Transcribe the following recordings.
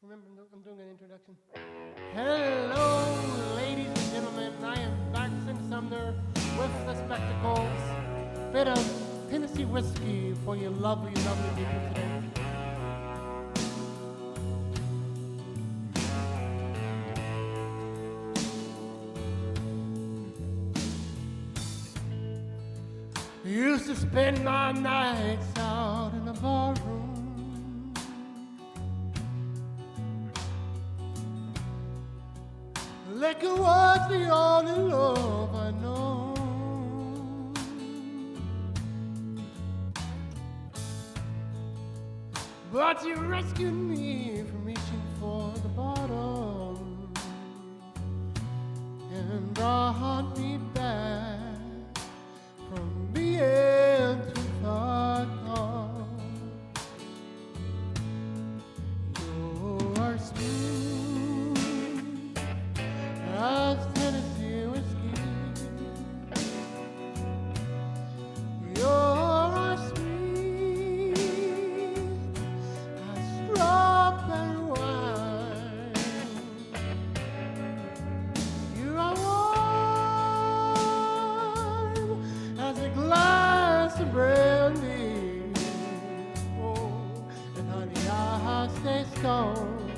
Remember, I'm doing an introduction. Hello, ladies and gentlemen. I am back in Sumner with the spectacles. Bit of Tennessee whiskey for you lovely, lovely people today. Used to spend my nights out in the barroom, liquor was the only love I know. But you rescued me from reaching for the bottom and brought me back from being too far gone. You're smooth as Tennessee whiskey. You're sweet as strawberry wine. You are as a glass of brandy. Oh, and honey, I'll stay stoned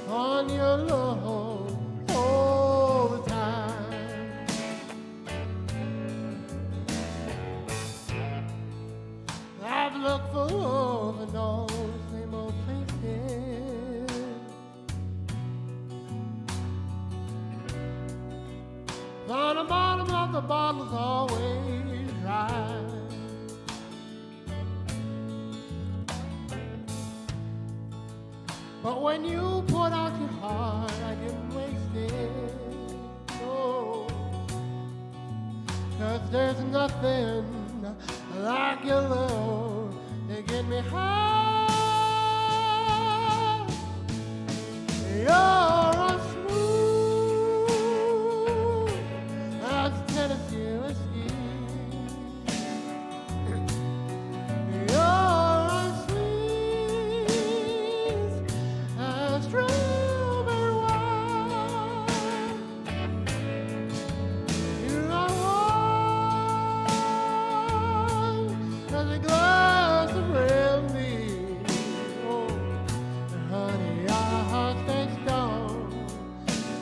on your love all the time. I've looked for love in all the same old places, on the bottom of the bottle's always dry. But when you poured out your heart, I didn't waste it. No, 'cause there's nothing like your love to get me high. You're smooth as Tennessee whiskey. You're sweet as strawberry wine. You are warm as a glass of brandy. Oh, honey, I'll stay stoned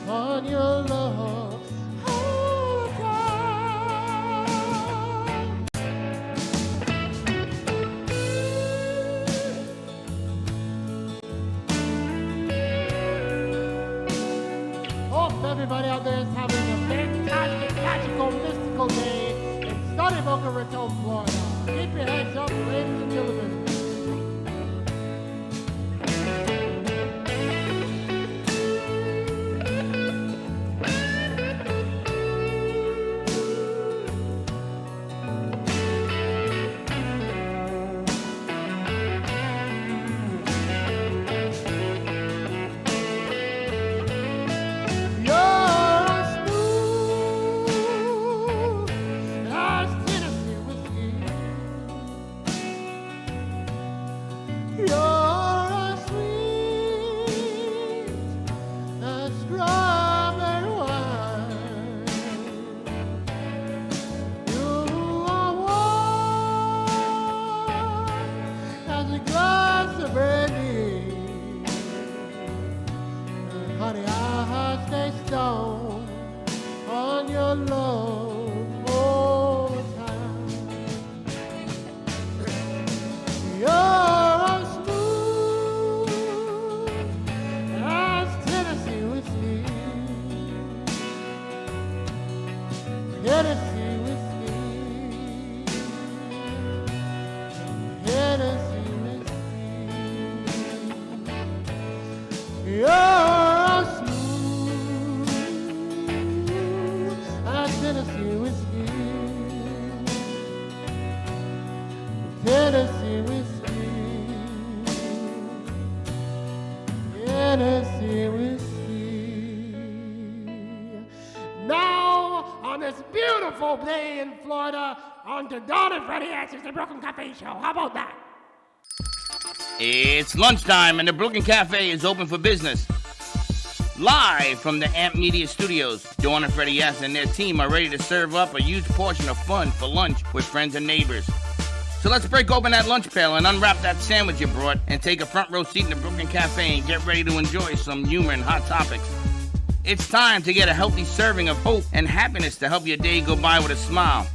on your love all the time. Hope everybody out there is having a fantastic, magical, mystical day in sunny Boca Raton, Florida. Keep your heads up, ladies and gentlemen. You're smooth as Tennessee whiskey. You're sweet as strawberry wine. You are warm as a glass of brandy. Honey, I'll stay stoned on your love all the time. You're smooth as Tennessee whiskey. Tennessee whiskey. Tennessee whiskey. You're smooth as Tennessee whiskey. Tennessee whiskey. Tennessee whiskey. Now, on this beautiful day in Florida, on to Dawn and Freddie Answers the Brooklyn Cafe Show. How about that? It's lunchtime and the Brooklyn Cafe is open for business. Live from the Amp Media Studios, Dawn and Freddie S. and their team are ready to serve up a huge portion of fun for lunch with friends and neighbors. So let's break open that lunch pail and unwrap that sandwich you brought and take a front row seat in the Brooklyn Cafe and get ready to enjoy some humor and hot topics. It's time to get a healthy serving of hope and happiness to help your day go by with a smile.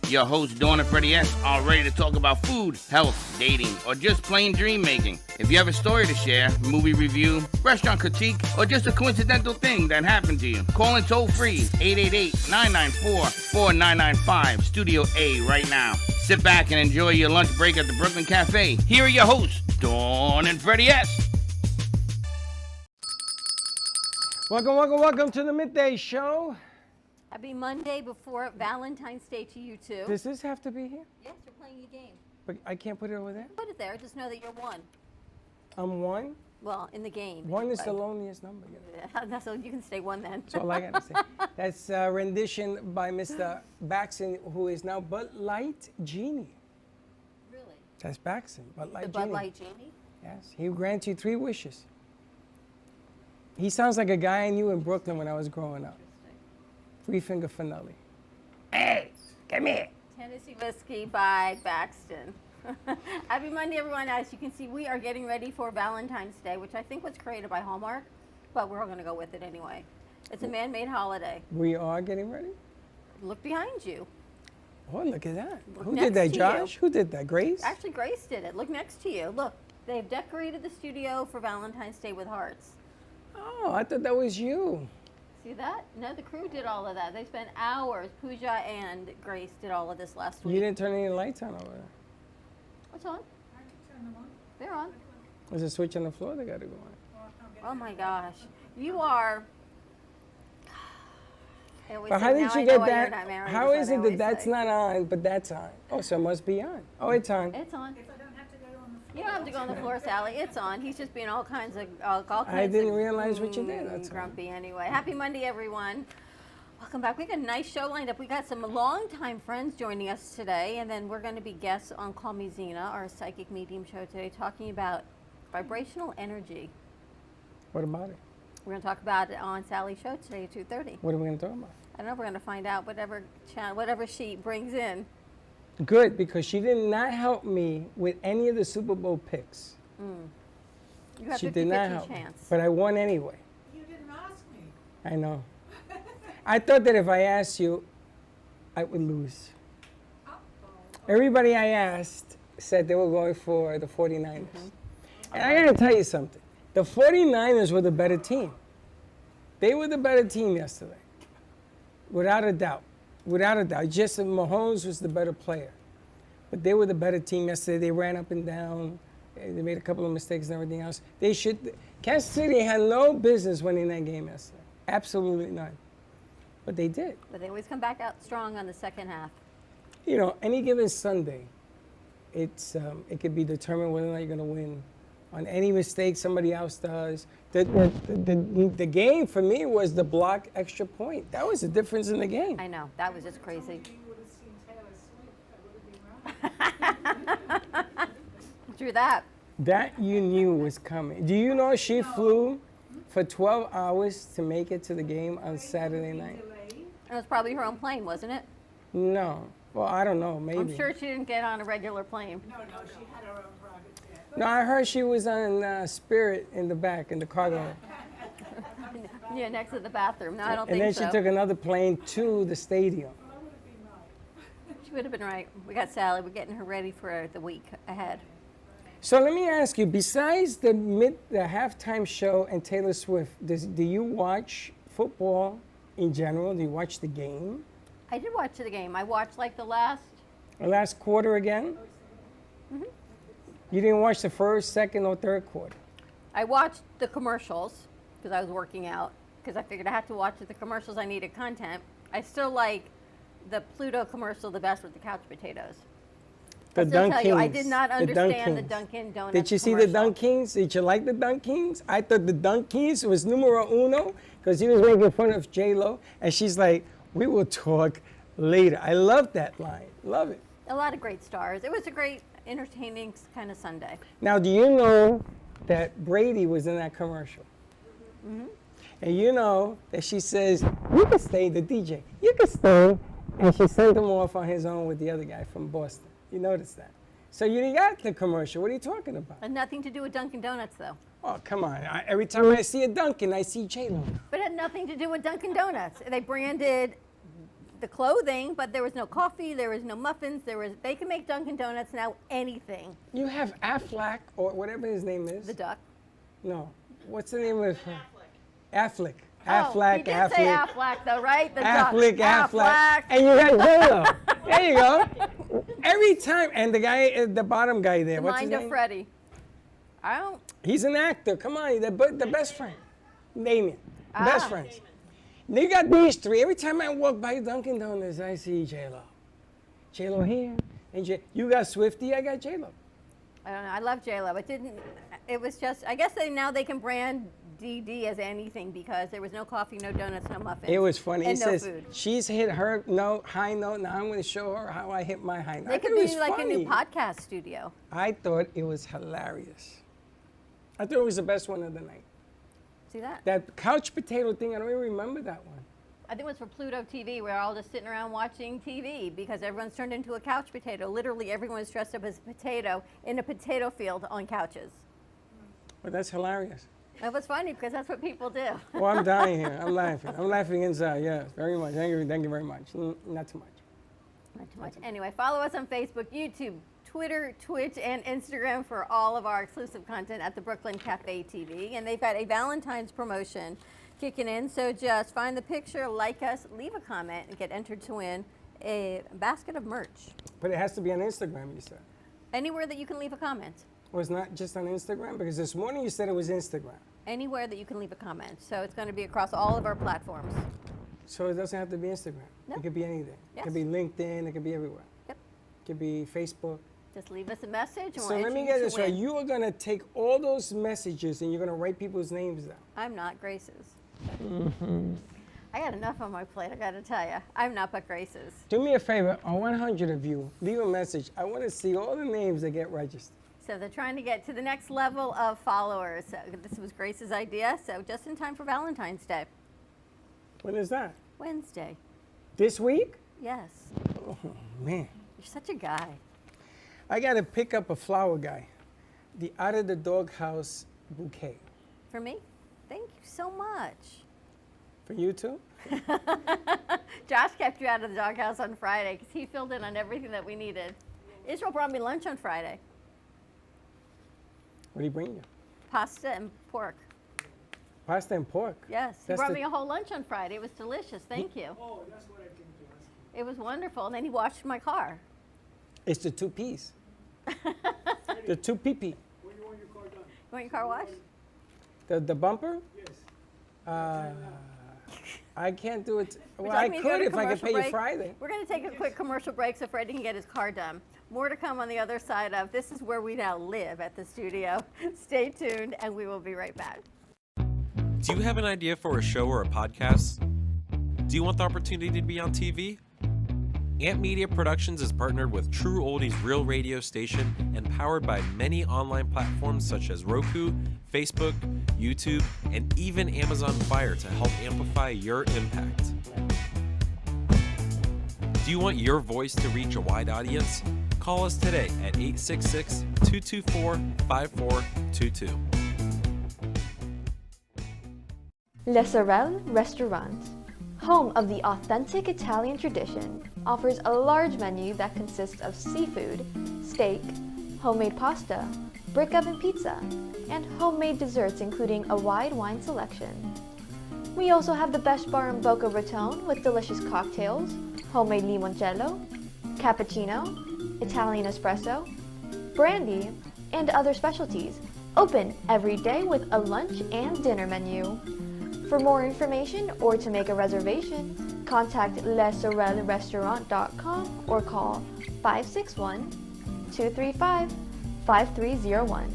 Your hosts, Dawn and Freddie S., are ready to talk about food, health, dating, or just plain dream making. If you have a story to share, movie review, restaurant critique, or just a coincidental thing that happened to you, call in toll free 888-994-4995, Studio A right now. Sit back and enjoy your lunch break at the Brooklyn Cafe. Here are your hosts, Dawn and Freddie S. Welcome to the Midday Show. Happy Monday before Valentine's Day to you too. Does this have to be here? Yes, you're playing a game. But I can't put it over there? Put it there. Just know that you're one. I'm one? Well, in the game. One is the loneliest number. Yeah, so you can stay one then. That's all I got to say. That's a rendition by Mr. Baxton, who is now Bud Light Genie. Really? That's Baxton, Bud Light The Genie. Bud Light Genie? Yes, he grants you 3 wishes. He sounds like a guy I knew in Brooklyn when I was growing up. 3-finger finale. Hey, come here. Tennessee Whiskey by Baxton. Happy Monday, everyone. As you can see, we are getting ready for Valentine's Day, which I think was created by Hallmark, but we're all going to go with it anyway. It's a man-made holiday. We are getting ready? Look behind you. Oh, look at that. Look Who did that, next to Josh? you. Who did that, Grace? Actually, Grace did it. Look next to you. Look, they've decorated the studio for Valentine's Day with hearts. Oh, I thought that was you. See that? No, the crew did all of that. They spent hours. Pooja and Grace did all of this last week. You didn't turn any lights on over there. What's on? They're on. There's a switch on the floor they got to go on. Oh my gosh. You are. But how did you get that? How is it that that's not on, but that's on? Oh, so it must be on. Oh, it's on. It's on. You don't have to go on the floor, Sally. It's on. He's just being all kinds of I didn't realize what you did. That's grumpy anyway. Happy Monday, everyone. Welcome back. We got a nice show lined up. We got some longtime friends joining us today, and then we're going to be guests on Call Me Zena, our psychic medium show today, talking about vibrational energy. What about it? We're going to talk about it on Sally's show today at 2:30. What are we going to talk about? I don't know. We're going to find out whatever she brings in. Good, because she did not help me with any of the Super Bowl picks. You have She 50-50 did not help me, chance. but I won anyway. You didn't ask me. I know. I thought that if I asked you, I would lose. Everybody I asked said they were going for the 49ers. And I got to tell you something. The 49ers were the better team. They were the better team yesterday, without a doubt. Without a doubt. Just that Mahomes was the better player. But they were the better team yesterday. They ran up and down. They made a couple of mistakes and everything else. Kansas City had no business winning that game yesterday. Absolutely none. But they did. But they always come back out strong on the second half. You know, any given Sunday, it could be determined whether or not you're going to win on any mistake somebody else does. The game for me was the block extra point. That was the difference in the game. I know. That was just crazy. You would have seen Taylor Swift. That would have been right. True that. That you knew was coming. Do you know she flew for 12 hours to make it to the game on Saturday night? It was probably her own plane, wasn't it? No. Well, I don't know. Maybe. I'm sure she didn't get on a regular plane. No, she had her own private jet. No, I heard she was on Spirit in the back, in the cargo. Yeah, next to the bathroom. No, I don't And think then so. she took another plane to the stadium. Well, that would have been right. She would have been right. We got Sally. We're getting her ready for the week ahead. So let me ask you, besides the halftime show and Taylor Swift, do you watch football in general? Do you watch the game? I did watch the game. I watched like the last. The last quarter again? Mm-hmm. You didn't watch the first, second, or third quarter? I watched the commercials because I was working out. Because I figured I had to watch the commercials. I needed content. I still like the Pluto commercial the best with the couch potatoes. The I still tell you, I Dunkings. did not The understand the Dunkings. Dunkin' Donuts Did you see the commercial. Dunkings? Did you like the Dunkings? I thought the Dunkings was numero uno because he was making fun of J-Lo. And she's like, we will talk later. I love that line. Love it. A lot of great stars. It was a great, entertaining kind of Sunday. Now, do you know that Brady was in that commercial? Mm-hmm. And you know that she says, you can stay, the DJ, you can stay. And she sent him off on his own with the other guy from Boston. You noticed that? So you got the commercial. What are you talking about? And nothing to do with Dunkin' Donuts, though. Oh, come on. Every time I see a Dunkin', I see J-Lo. But it had nothing to do with Dunkin' Donuts. They branded the clothing, but there was no coffee, there was no muffins, they can make Dunkin' Donuts now anything. You have Affleck, or whatever his name is. The duck. No. What's the name of him? Affleck. Affleck. He did say Affleck, though, right? The Affleck, duck. Affleck. And you got J-Lo. There you go. Every time. And the guy, the bottom guy there. What's his name? Mind of Freddie. He's an actor. Come on. The best friend. Damien. Best friends. Now you got these three. Every time I walk by Dunkin' Donuts, I see J-Lo. J-Lo here. And you got Swiftie, I got J-Lo. I don't know. I love J-Lo. It was just, I guess now they can brand DD as anything because there was no coffee, no donuts, no muffins. It was funny. And He no says, food. she's hit her high note. Now I'm going to show her how I hit my high note. They could be like a new podcast studio. I thought it was hilarious. I thought it was the best one of the night. See that? That couch potato thing, I don't even remember that one. I think it was for Pluto TV. We're all just sitting around watching TV because everyone's turned into a couch potato. Literally, everyone's dressed up as a potato in a potato field on couches. But that's hilarious. It was funny because that's what people do. Oh, I'm dying here. I'm laughing. I'm laughing inside, yes. Very much. Thank you very much. Not too much. Not too much. Anyway, follow us on Facebook, YouTube, Twitter, Twitch, and Instagram for all of our exclusive content at the Brooklyn Cafe TV. And they've got a Valentine's promotion kicking in. So just find the picture, like us, leave a comment, and get entered to win a basket of merch. But it has to be on Instagram, you said. Anywhere that you can leave a comment. Well, it's not just on Instagram? Because this morning you said it was Instagram. Anywhere that you can leave a comment. So it's going to be across all of our platforms. So it doesn't have to be Instagram. No. It could be anything. Yes. It could be LinkedIn. It could be everywhere. Yep. It could be Facebook. Just leave us a message. And So we'll let me enter get you this to right. win. You are going to take all those messages and you're going to write people's names down. I'm not Grace's. I got enough on my plate, I got to tell you. I'm not but Grace's. Do me a favor. On 100 of you, leave a message. I want to see all the names that get registered. So they're trying to get to the next level of followers. So this was Grace's idea, so just in time for Valentine's Day. When is that? Wednesday. This week? Yes. Oh, man. You're such a guy. I got to pick up a flower guy. The Out of the Doghouse bouquet. For me? Thank you so much. For you too? Josh kept you out of the doghouse on Friday because he filled in on everything that we needed. Israel brought me lunch on Friday. What did he bring you? Pasta and pork. Pasta and pork? Yes. He That's brought the- me a whole lunch on Friday. It was delicious. Thank you. Oh, that's what I came to ask you. It was wonderful. And then he washed my car. It's the 2 P's. The 2 PP. When you want your car done? You want your car washed? The bumper? Yes. I can't do it. Would Well, you I like me to go could to if I could commercial pay you break? Friday. We're going to take a quick commercial break so Freddie can get his car done. More to come on the other side of This Is Where We Now Live at the studio. Stay tuned, and we will be right back. Do you have an idea for a show or a podcast? Do you want the opportunity to be on TV? Amp Media Productions is partnered with True Oldies Real Radio Station and powered by many online platforms such as Roku, Facebook, YouTube, and even Amazon Fire to help amplify your impact. Do you want your voice to reach a wide audience? Call us today at 866-224-5422. Le Sorel Restaurant, home of the authentic Italian tradition, offers a large menu that consists of seafood, steak, homemade pasta, brick oven pizza, and homemade desserts including a wide wine selection. We also have the best bar in Boca Raton with delicious cocktails, homemade limoncello, cappuccino, Italian espresso, brandy, and other specialties. Open every day with a lunch and dinner menu. For more information or to make a reservation, contact lesorelrestaurant.com or call 561-235-5301.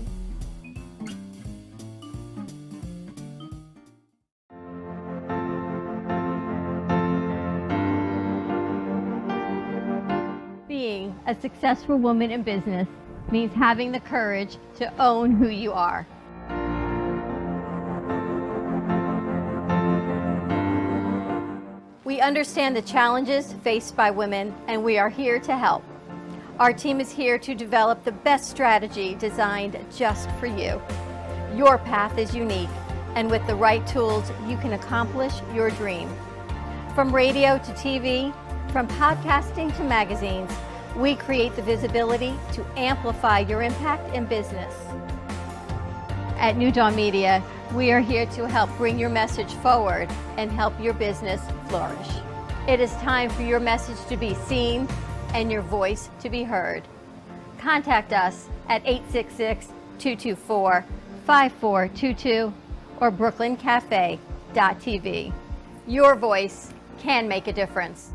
A successful woman in business means having the courage to own who you are. We understand the challenges faced by women, and we are here to help. Our team is here to develop the best strategy designed just for you. Your path is unique, and with the right tools, you can accomplish your dream. From radio to TV, from podcasting to magazines, we create the visibility to amplify your impact in business. At New Dawn Media, we are here to help bring your message forward and help your business flourish. It is time for your message to be seen and your voice to be heard. Contact us at 866-224-5422 or brooklyncafe.tv. Your voice can make a difference.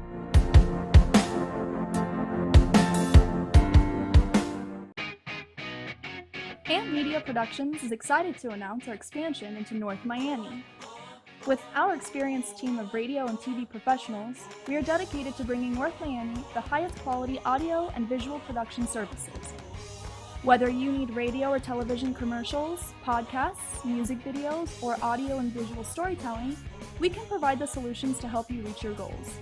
Amp Media Productions is excited to announce our expansion into North Miami. With our experienced team of radio and TV professionals, we are dedicated to bringing North Miami the highest quality audio and visual production services. Whether you need radio or television commercials, podcasts, music videos, or audio and visual storytelling, we can provide the solutions to help you reach your goals.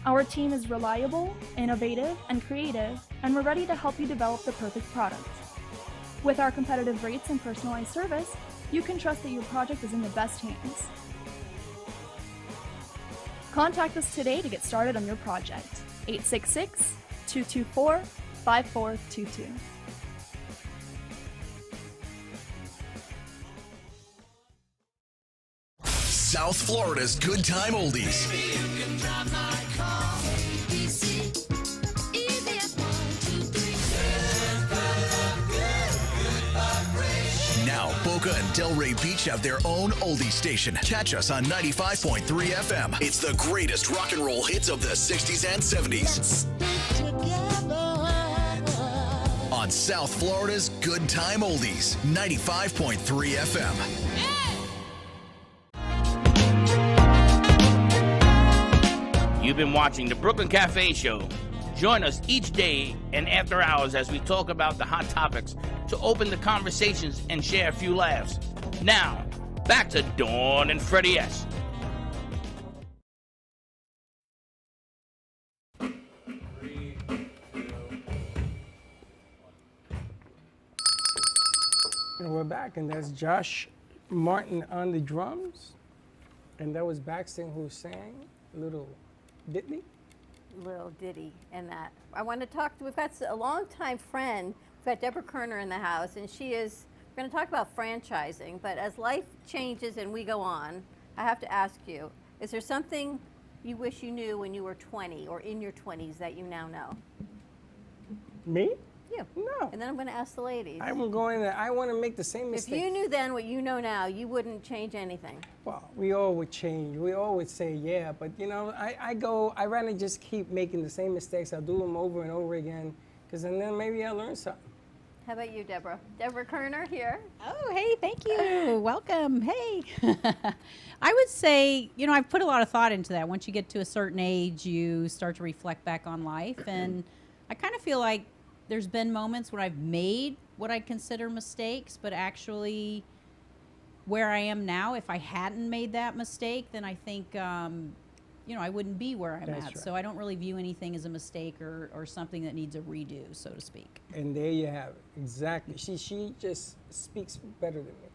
Our team is reliable, innovative, and creative, and we're ready to help you develop the perfect product. With our competitive rates and personalized service, you can trust that your project is in the best hands. Contact us today to get started on your project. 866-224-5422. South Florida's Good Time Oldies. Now, Boca and Delray Beach have their own oldie station. Catch us on 95.3 FM. It's the greatest rock and roll hits of the 60s and 70s. On South Florida's Good Time Oldies, 95.3 FM. You've been watching the Brooklyn Cafe Show. Join us each day and after hours as we talk about the hot topics to open the conversations and share a few laughs. Now, back to Dawn and Freddie S. And we're back, and that's Josh Martin on the drums. And that was Baxton who sang Little Ditty. Little ditty and that. I want to talk, we've got a longtime friend, we've got Deborah Kerner in the house, and we're going to talk about franchising, but as life changes and we go on, I have to ask you, is there something you wish you knew when you were 20 or in your 20s that you now know? Me? You. No. And then I'm going to ask the ladies. I want to make the same mistake. If you knew then what you know now, you wouldn't change anything. Well, we all would change. We all would say, yeah, but you know, I rather just keep making the same mistakes. I'll do them over and over again, because then maybe I'll learn something. How about you, Deborah? Deborah Kerner here. Oh, hey, thank you. Welcome. Hey. I would say, you know, I've put a lot of thought into that. Once you get to a certain age, you start to reflect back on life. And I kind of feel like there's been moments when I've made what I consider mistakes, but actually where I am now, if I hadn't made that mistake, then I think, you know, I wouldn't be where I'm at. Right. So I don't really view anything as a mistake or something that needs a redo, so to speak. And there you have it. Exactly. She just speaks better than me.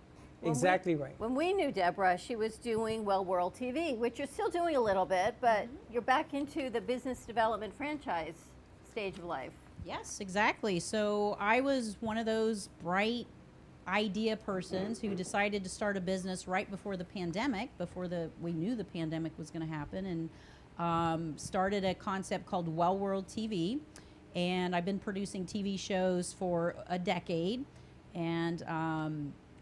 Exactly right. When we knew Deborah, she was doing Well World TV, which you're still doing a little bit, but you're back into the business development franchise stage of life. Yes, exactly. So I was one of those bright idea persons who decided to start a business right before the pandemic, we knew the pandemic was going to happen, and started a concept called Well World TV. And I've been producing TV shows for a decade, and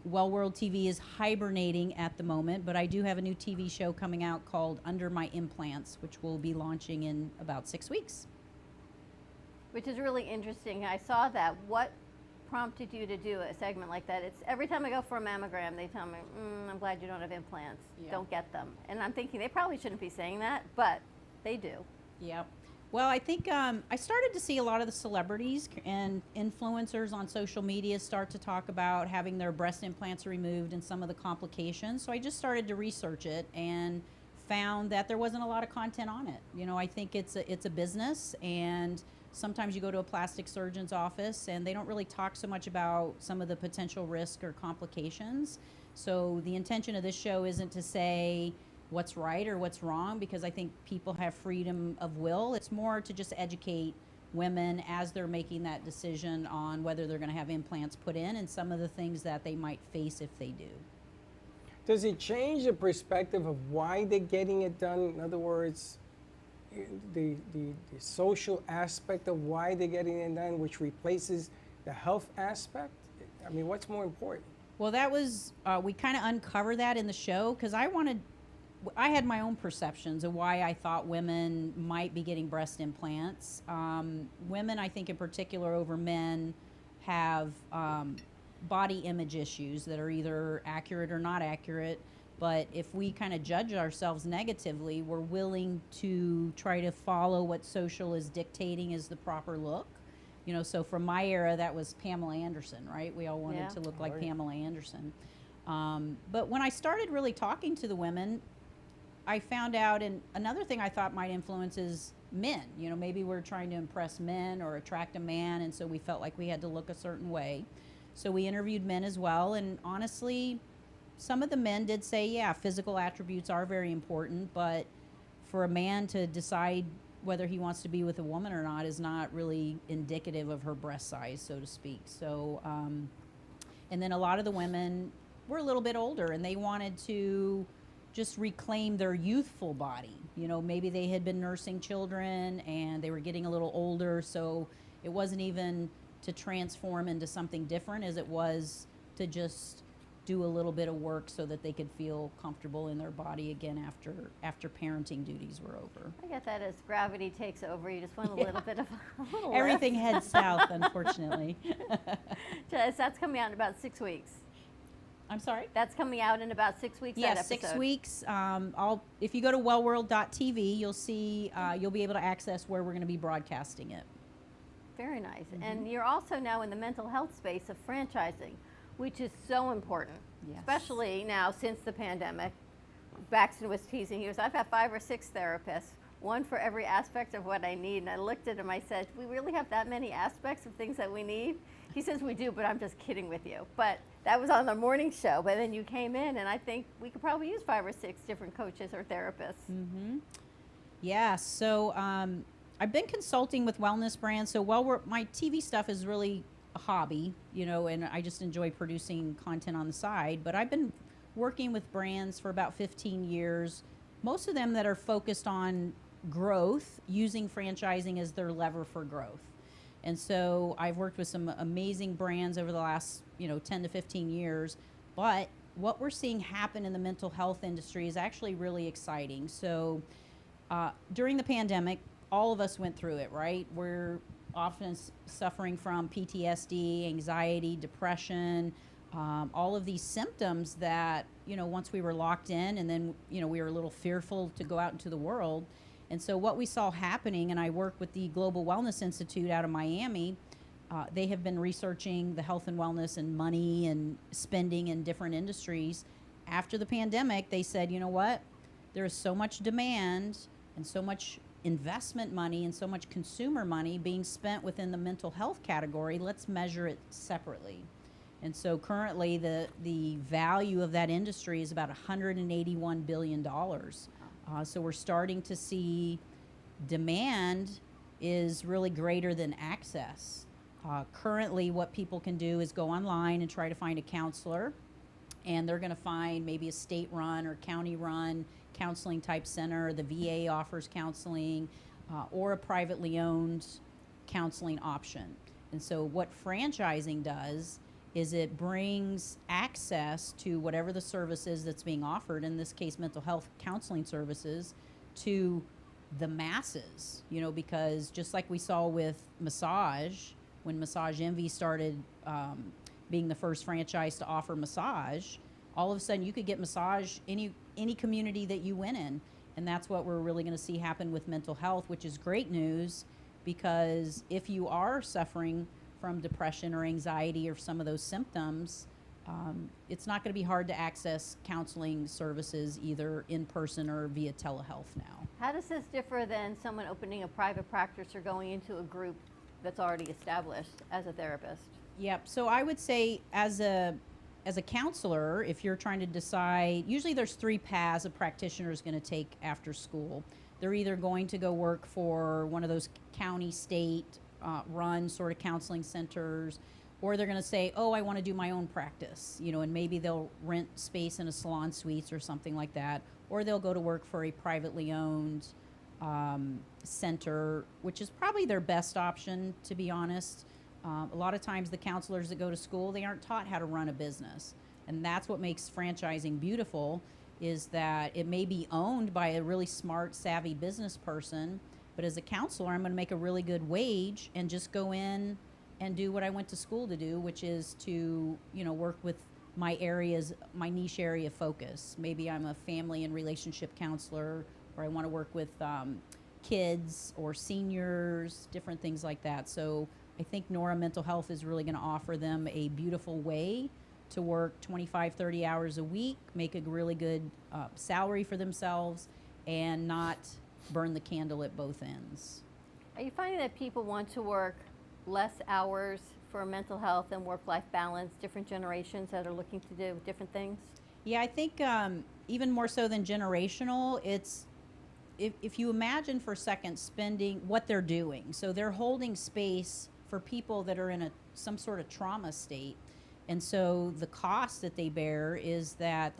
Well World TV is hibernating at the moment, but I do have a new TV show coming out called Under My Implants, which will be launching in about 6 weeks. Which is really interesting. I saw that. What prompted you to do a segment like that? It's every time I go for a mammogram, they tell me, I'm glad you don't have implants. Yeah. Don't get them. And I'm thinking they probably shouldn't be saying that, but they do. Yep. Well, I think I started to see a lot of the celebrities and influencers on social media start to talk about having their breast implants removed and some of the complications. So I just started to research it and found that there wasn't a lot of content on it. You know, I think it's a business, and sometimes you go to a plastic surgeon's office and they don't really talk so much about some of the potential risk or complications. So the intention of this show isn't to say what's right or what's wrong, because I think people have freedom of will. It's more to just educate women as they're making that decision on whether they're going to have implants put in and some of the things that they might face if they do. Does it change the perspective of why they're getting it done? In other words, the social aspect of why they're getting it done, which replaces the health aspect? I mean, what's more important? Well, that was, we kind of uncovered that in the show, because I had my own perceptions of why I thought women might be getting breast implants. Women, I think in particular over men, have body image issues that are either accurate or not accurate. But if we kind of judge ourselves negatively, we're willing to try to follow what social is dictating is the proper look. You know, so from my era, that was Pamela Anderson, right? We all wanted to look like Pamela Anderson. But when I started really talking to the women, I found out, and another thing I thought might influence is men. You know, maybe we're trying to impress men or attract a man, and so we felt like we had to look a certain way. So we interviewed men as well, and honestly, some of the men did say, yeah, physical attributes are very important, but for a man to decide whether he wants to be with a woman or not is not really indicative of her breast size, so to speak. So, and then a lot of the women were a little bit older, and they wanted to just reclaim their youthful body. You know, maybe they had been nursing children and they were getting a little older, so it wasn't even to transform into something different as it was to just do a little bit of work so that they could feel comfortable in their body again after parenting duties were over. I get that as gravity takes over, you just want a little bit of a little Everything lift. heads south, unfortunately. Jess, that's coming out in about 6 weeks. I'm sorry? That's coming out in about 6 weeks. Yeah, that 6 weeks. If you go to wellworld.tv, you'll see, you'll be able to access where we're going to be broadcasting it. Very nice. And you're also now in the mental health space of franchising, which is so important, especially now since the pandemic. Baxton was teasing. He goes, I've got 5 or 6 therapists, one for every aspect of what I need. And I looked at him, I said, we really have that many aspects of things that we need? He says, we do, but I'm just kidding with you. But that was on the morning show. But then you came in, and I think we could probably use 5 or 6 different coaches or therapists. Mm-hmm. Yeah, so I've been consulting with wellness brands. So my TV stuff is really a hobby, you know, and I just enjoy producing content on the side. But I've been working with brands for about 15 years, most of them that are focused on growth, using franchising as their lever for growth. And so I've worked with some amazing brands over the last, 10 to 15 years. But what we're seeing happen in the mental health industry is actually really exciting. So during the pandemic, all of us went through it, right? We're often suffering from PTSD, anxiety, depression, all of these symptoms that, once we were locked in and then, we were a little fearful to go out into the world. And so what we saw happening, and I work with the Global Wellness Institute out of Miami, they have been researching the health and wellness and money and spending in different industries. After the pandemic, they said, you know what? There is so much demand and so much investment money and so much consumer money being spent within the mental health category. Let's measure it separately. And so currently the value of that industry is about $181 billion. So we're starting to see demand is really greater than access. Currently what people can do is go online and try to find a counselor, and they're going to find maybe a state-run or county-run counseling type center. The VA offers counseling, or a privately owned counseling option. And so what franchising does is it brings access to whatever the service is that's being offered, in this case mental health counseling services, to the masses, because just like we saw with massage, when Massage Envy started being the first franchise to offer massage, all of a sudden you could get massage any community that you went in. And that's what we're really going to see happen with mental health, which is great news, because if you are suffering from depression or anxiety or some of those symptoms, it's not going to be hard to access counseling services either in person or via telehealth now. How does this differ than someone opening a private practice or going into a group that's already established as a therapist? Yep. So I would say as a counselor, if you're trying to decide, usually there's 3 paths a practitioner is going to take after school. They're either going to go work for one of those county, state run sort of counseling centers, or they're going to say, oh, I want to do my own practice, and maybe they'll rent space in a salon suites or something like that, or they'll go to work for a privately owned center, which is probably their best option, to be honest. A lot of times the counselors that go to school, they aren't taught how to run a business. And that's what makes franchising beautiful, is that it may be owned by a really smart, savvy business person, but as a counselor, I'm going to make a really good wage and just go in and do what I went to school to do, which is to, work with my niche area focus. Maybe I'm a family and relationship counselor, or I want to work with kids or seniors, different things like that. So I think Nora Mental Health is really going to offer them a beautiful way to work 25, 30 hours a week, make a really good salary for themselves, and not burn the candle at both ends. Are you finding that people want to work less hours for mental health and work-life balance, different generations that are looking to do different things? Yeah, I think even more so than generational, it's if you imagine for a second spending what they're doing. So they're holding space for people that are in some sort of trauma state. And so the cost that they bear is that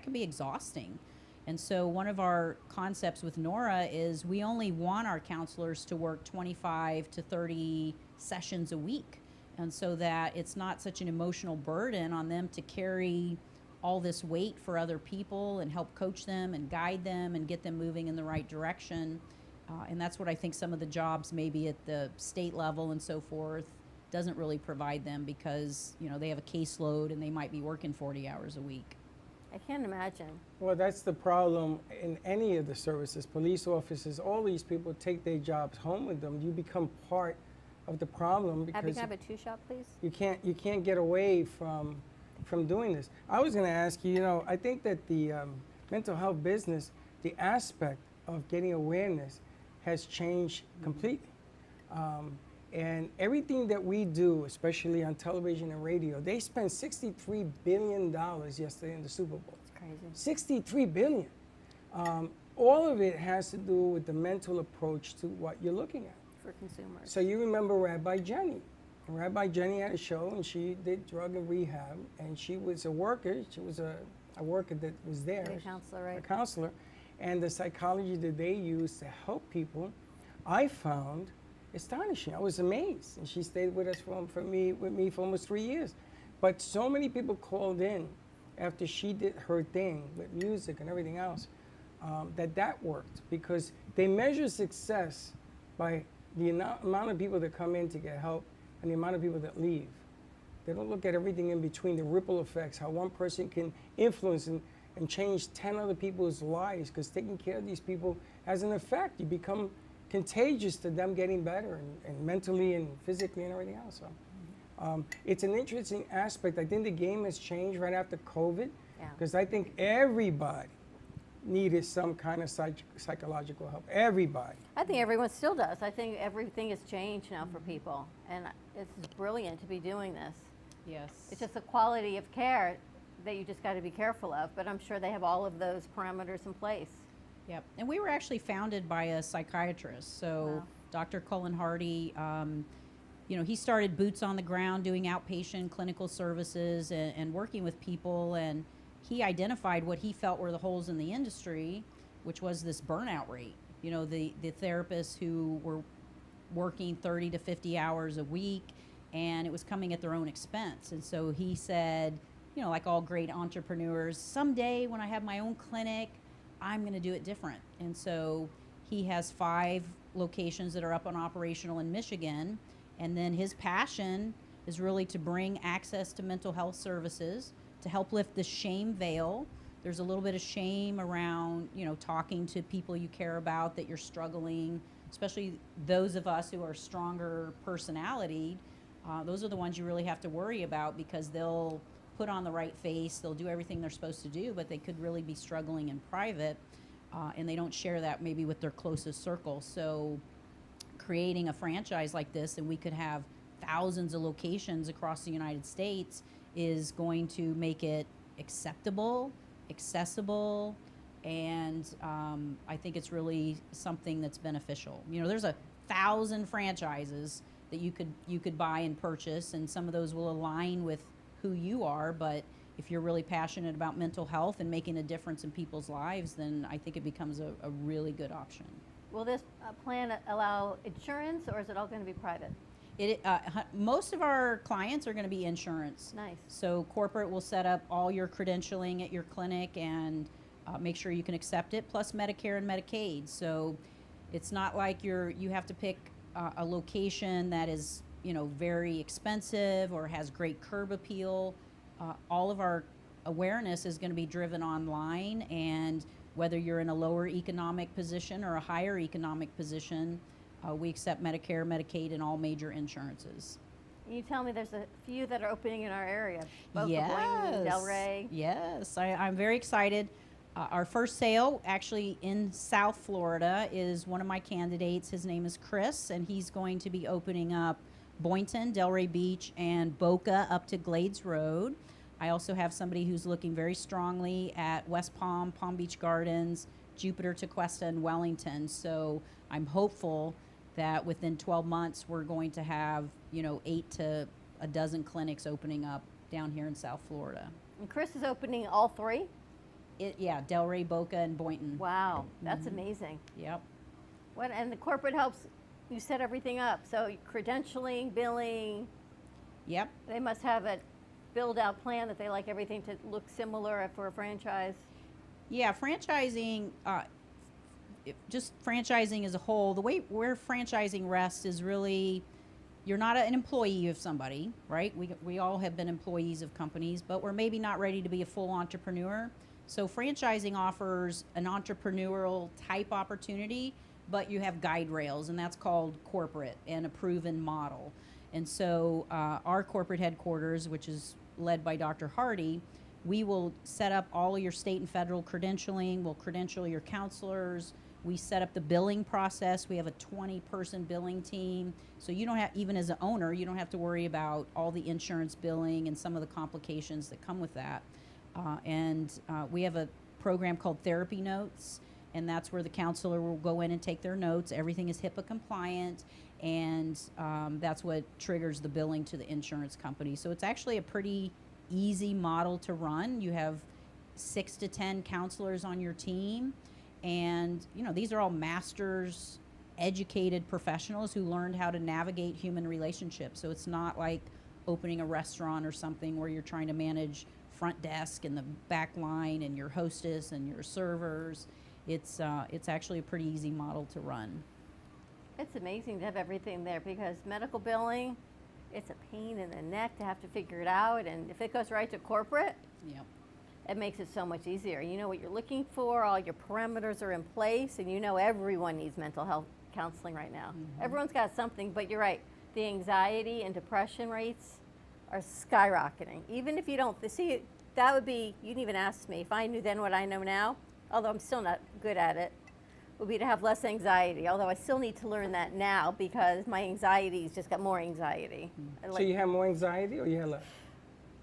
can be exhausting. And so one of our concepts with Nora is we only want our counselors to work 25 to 30 sessions a week. And so that it's not such an emotional burden on them to carry all this weight for other people and help coach them and guide them and get them moving in the right direction. And that's what I think some of the jobs maybe at the state level and so forth doesn't really provide them, because they have a caseload and they might be working 40 hours a week. I can't imagine. Well, that's the problem in any of the services. Police officers, all these people take their jobs home with them. You become part of the problem because Abby, can I have a 2-shot, please? you can't get away from doing this. I was going to ask you, I think that the mental health business, the aspect of getting awareness has changed completely. And everything that we do, especially on television and radio, they spent $63 billion yesterday in the Super Bowl. It's crazy. $63 billion. All of it has to do with the mental approach to what you're looking at. For consumers. So you remember Rabbi Jenny. Rabbi Jenny had a show, and she did drug and rehab, and she was a worker. She was a worker that was there. A counselor, right? A counselor. And the psychology that they use to help people, I found astonishing. I was amazed. And she stayed with us with me for almost 3 years. But so many people called in after she did her thing with music and everything else, that worked, because they measure success by the amount of people that come in to get help and the amount of people that leave. They don't look at everything in between, the ripple effects, how one person can influence and change 10 other people's lives, because taking care of these people has an effect. You become contagious to them getting better and mentally and physically and everything else. So it's an interesting aspect. I think the game has changed right after COVID, because I think everybody needed some kind of psychological help. Everybody. I think everyone still does. I think everything has changed now for people, and it's brilliant to be doing this. Yes. It's just the quality of care that you just got to be careful of, but I'm sure they have all of those parameters in place. Yep. And we were actually founded by a psychiatrist. So Wow. Dr. Cullen Hardy, he started boots on the ground doing outpatient clinical services and working with people, and he identified what he felt were the holes in the industry, which was this burnout rate. The therapists who were working 30 to 50 hours a week, and it was coming at their own expense. And so he said, like all great entrepreneurs, someday when I have my own clinic, I'm going to do it different. And so he has 5 locations that are up and operational in Michigan. And then his passion is really to bring access to mental health services, to help lift the shame veil there's a little bit of shame around, you know, talking to people you care about that you're struggling, especially those of us who are stronger personality. Those are the ones you really have to worry about, because they'll put on the right face, they'll do everything they're supposed to do, but they could really be struggling in private, and they don't share that maybe with their closest circle. So creating a franchise like this, and we could have thousands of locations across the United States, is going to make it acceptable, accessible, and I think it's really something that's beneficial. You know, there's 1,000 franchises that you could buy and purchase, and some of those will align with who you are, but if you're really passionate about mental health and making a difference in people's lives, then I think it becomes a really good option. Will this plan allow insurance, or is it all going to be private? Most of our clients are going to be insurance. Nice. So corporate will set up all your credentialing at your clinic and make sure you can accept it, plus Medicare and Medicaid. So it's not like you have to pick a location that is, you know, very expensive or has great curb appeal. All of our awareness is going to be driven online, and whether you're in a lower economic position or a higher economic position, we accept Medicare, Medicaid, and all major insurances. You tell me there's a few that are opening in our area. Boca, Yes. Boynton, Delray. Yes, I'm very excited. Our first sale, actually in South Florida, is one of my candidates. His name is Chris, and he's going to be opening up Boynton, Delray Beach, and Boca up to Glades Road. I also have somebody who's looking very strongly at West Palm, Palm Beach Gardens, Jupiter, Tequesta, and Wellington. So I'm hopeful that within 12 months we're going to have, you know, 8 to a dozen clinics opening up down here in South Florida. And Chris is opening all 3? Yeah, Delray, Boca, and Boynton. Wow, that's amazing. Yep. And the corporate helps you set everything up. So credentialing, billing. Yep. They must have a build-out plan that they like everything to look similar for a franchise. Yeah, franchising, just franchising as a whole, the way where franchising rests is really, you're not an employee of somebody, right? We all have been employees of companies, but we're maybe not ready to be a full entrepreneur. So franchising offers an entrepreneurial type opportunity, but you have guide rails, and that's called corporate and a proven model. And so our corporate headquarters, which is led by Dr. Hardy, we will set up all of your state and federal credentialing. We'll credential your counselors. We set up the billing process. We have a 20-person billing team. So you don't have, even as an owner, you don't have to worry about all the insurance billing and some of the complications that come with that. We have a program called Therapy Notes, and that's where the counselor will go in and take their notes. Everything is HIPAA compliant, and that's what triggers the billing to the insurance company. So it's actually a pretty easy model to run. You have 6 to 10 counselors on your team, and you know, these are all masters educated professionals who learned how to navigate human relationships. So it's not like opening a restaurant or something where you're trying to manage front desk and the back line and your hostess and your servers. It's actually a pretty easy model to run. It's amazing to have everything there, because medical billing, it's a pain in the neck to have to figure it out, and if it goes right to corporate, Yep. it makes it so much easier. You know what you're looking for, all your parameters are in place, and you know everyone needs mental health counseling right now. Everyone's got something, but you're right, the anxiety and depression rates are skyrocketing. Even if you don't, see, that would be, you didn't even ask me, if I knew then what I know now, although I'm still not good at it, would be to have less anxiety, although I still need to learn that now because my anxiety's just got more anxiety. So you have more anxiety, or you have less?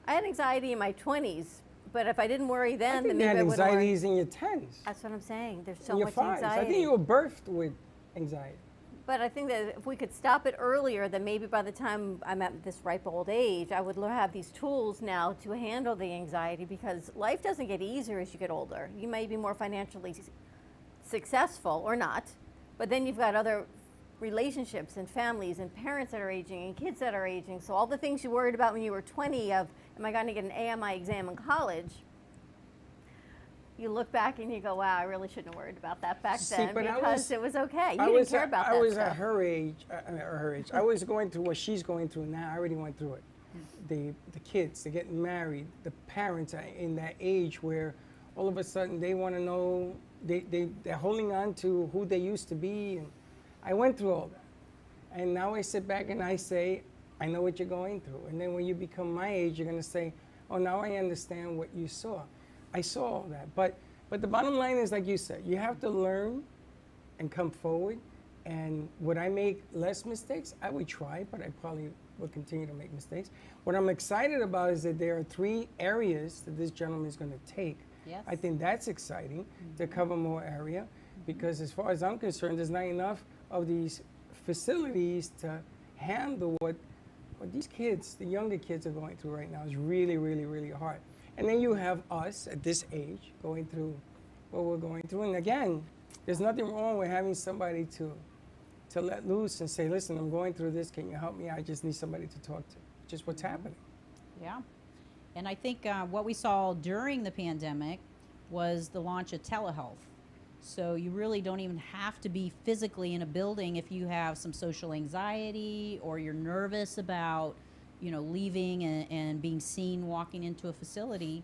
I had anxiety in my 20s, but if I didn't worry then, I think then you maybe had I wouldn't worry. anxieties in your 10s. That's what I'm saying. There's so in your much 5s. anxiety. I think you were birthed with anxiety. But I think that if we could stop it earlier, then maybe by the time I'm at this ripe old age, I would have these tools now to handle the anxiety, because life doesn't get easier as you get older. You may be more financially successful or not, but then you've got other relationships and families and parents that are aging and kids that are aging. So all the things you worried about when you were 20 of, am I going to get an AMI exam in college? You look back and you go, wow, I really shouldn't have worried about that back then, because it was okay. You didn't care about that I was stuff. at her age. I was going through what she's going through now. I already went through it. The kids, they're getting married. The parents are in that age where all of a sudden they want to know, they're holding on to who they used to be. And I went through all that. And now I sit back and I say, I know what you're going through. And then when you become my age, you're going to say, oh, now I understand what you saw. I saw all that. But the bottom line is, like you said, you have to learn and come forward. And would I make less mistakes? I would try, but I probably will continue to make mistakes. What I'm excited about is that there are 3 areas that this gentleman is going to take. Yes. I think that's exciting to cover more area, because as far as I'm concerned, there's not enough of these facilities to handle what these kids, the younger kids, are going through right now. Is really, really, really hard. And then you have us at this age going through what we're going through. And again, there's nothing wrong with having somebody to let loose and say, listen, I'm going through this. Can you help me? I just need somebody to talk to. Just what's happening. Yeah. And I think what we saw during the pandemic was the launch of telehealth. So you really don't even have to be physically in a building if you have some social anxiety or you're nervous about, leaving and being seen walking into a facility.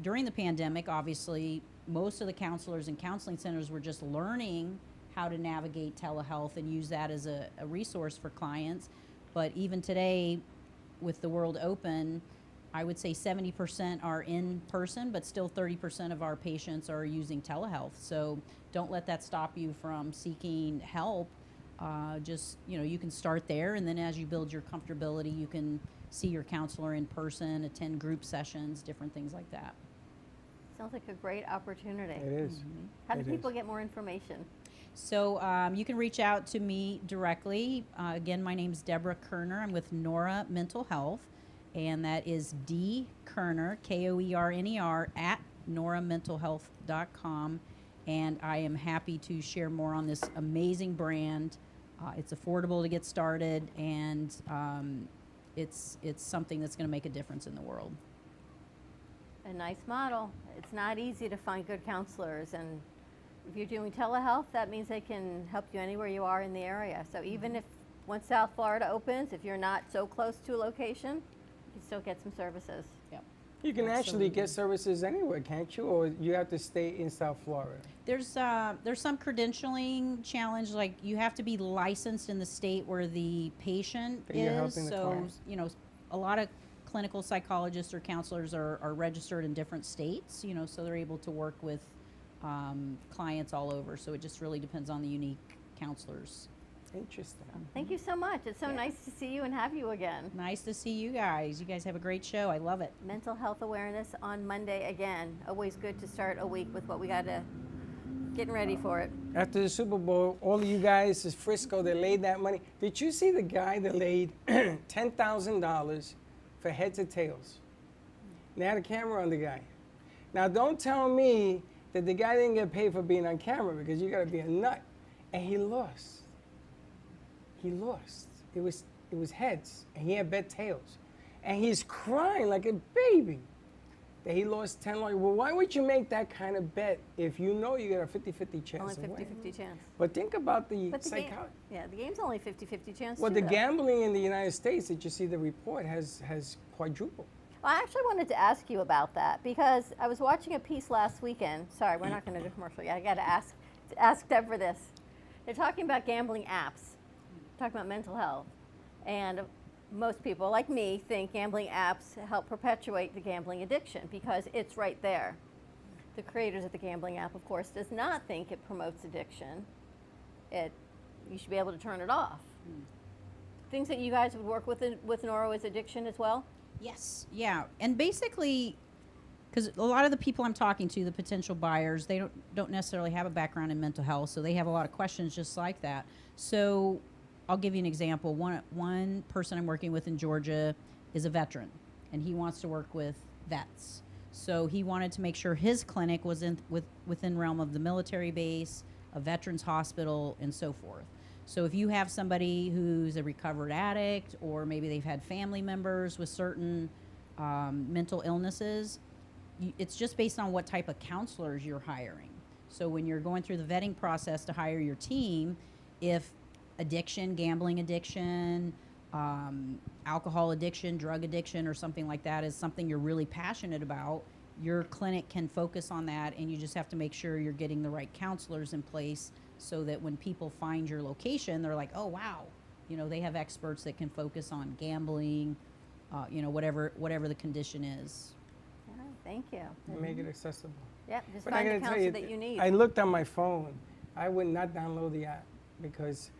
During the pandemic, obviously, most of the counselors and counseling centers were just learning how to navigate telehealth and use that as a resource for clients. But even today, with the world open, I would say 70% are in person, but still 30% of our patients are using telehealth. So don't let that stop you from seeking help. You can start there, and then as you build your comfortability, you can see your counselor in person, attend group sessions, different things like that. Sounds like a great opportunity. It is. How do people get more information? So you can reach out to me directly. Again, my name's Deborah Kerner. I'm with Nora Mental Health, and that is D Kerner, Koerner, at noramentalhealth.com. And I am happy to share more on this amazing brand. It's affordable to get started, and it's something that's going to make a difference in the world. A nice model. It's not easy to find good counselors, and if you're doing telehealth, that means they can help you anywhere you are in the area. So even if once South Florida opens, if you're not so close to a location, you can still get some services. Yep. You can actually get services anywhere, can't you? Or you have to stay in South Florida? There's some credentialing challenge, like you have to be licensed in the state where the patient is. So, a lot of clinical psychologists or counselors are registered in different states, so they're able to work with clients all over. So it just really depends on the unique counselors. Interesting. Thank you so much. It's so nice to see you and have you again. Nice to see you guys. You guys have a great show. I love it. Mental health awareness on Monday again. Always good to start a week with what we got to getting ready for it. After the Super Bowl, all of you guys is Frisco that laid that money. Did you see the guy that laid $10,000 for heads or tails? They had a camera on the guy. Now don't tell me that the guy didn't get paid for being on camera, because you got to be a nut. And he lost. He lost. It was heads, and he had bet tails. And he's crying like a baby that he lost $10. Well, why would you make that kind of bet if you know you got a 50-50 chance? Only 50-50 chance. But think about the psychology. Yeah, the game's only 50-50 chance. Well, too, the though. gambling in the United States, did you see the report, has quadrupled. Well, I actually wanted to ask you about that, because I was watching a piece last weekend. Sorry, we're not going to do a commercial yet. I got to ask Deb for this. They're talking about gambling apps, talking about mental health. And most people, like me, think gambling apps help perpetuate the gambling addiction because it's right there. The creators of the gambling app, of course, does not think it promotes addiction. You should be able to turn it off. Things that you guys would work with Nora is addiction as well? Yes. Yeah. And basically, because a lot of the people I'm talking to, the potential buyers, they don't necessarily have a background in mental health, so they have a lot of questions just like that. So I'll give you an example. One person I'm working with in Georgia is a veteran, and he wants to work with vets. So he wanted to make sure his clinic was within realm of the military base, a veterans hospital, and so forth. So if you have somebody who's a recovered addict, or maybe they've had family members with certain mental illnesses, it's just based on what type of counselors you're hiring. So when you're going through the vetting process to hire your team, if addiction, gambling addiction, alcohol addiction, drug addiction, or something like that is something you're really passionate about, your clinic can focus on that, and you just have to make sure you're getting the right counselors in place so that when people find your location, they're like, oh, wow, they have experts that can focus on gambling, whatever the condition is. All right, thank you. And make it accessible. Yep, just But find I the gotta tell counselor you, that you need. I looked on my phone. I would not download the app because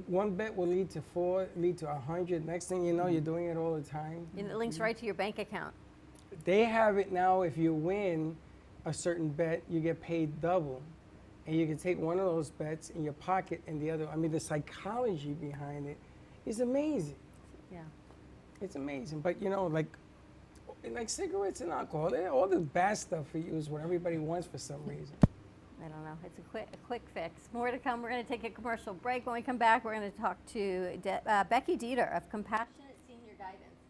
one bet will lead to 4, lead to 100. Next thing you know, you're doing it all the time. And it links right to your bank account. They have it now. If you win a certain bet, you get paid double. And you can take one of those bets in your pocket and the other. I mean, the psychology behind it is amazing. Yeah. It's amazing. But, like cigarettes and alcohol, all the bad stuff we use what everybody wants for some reason. I don't know. It's a quick fix. More to come. We're going to take a commercial break. When we come back, we're going to talk to Becky Dieter of Compassionate Senior Guidance.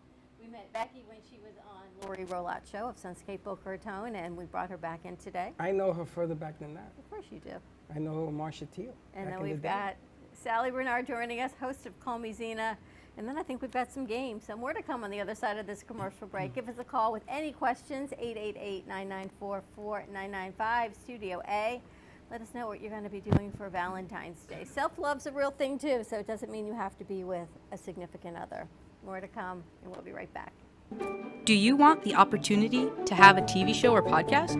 We met Becky when she was on Lori Rollott's show of Sunscape Boca Raton, and we brought her back in today. I know her further back than that. Of course you do. I know her with Marsha Teal. And then we've got Sally Bernard joining us, host of Call Me Zena. And then I think we've got some games. So more to come on the other side of this commercial break. Give us a call with any questions, 888-994-4995, Studio A. Let us know what you're going to be doing for Valentine's Day. Self-love's a real thing, too, so it doesn't mean you have to be with a significant other. More to come, and we'll be right back. Do you want the opportunity to have a TV show or podcast?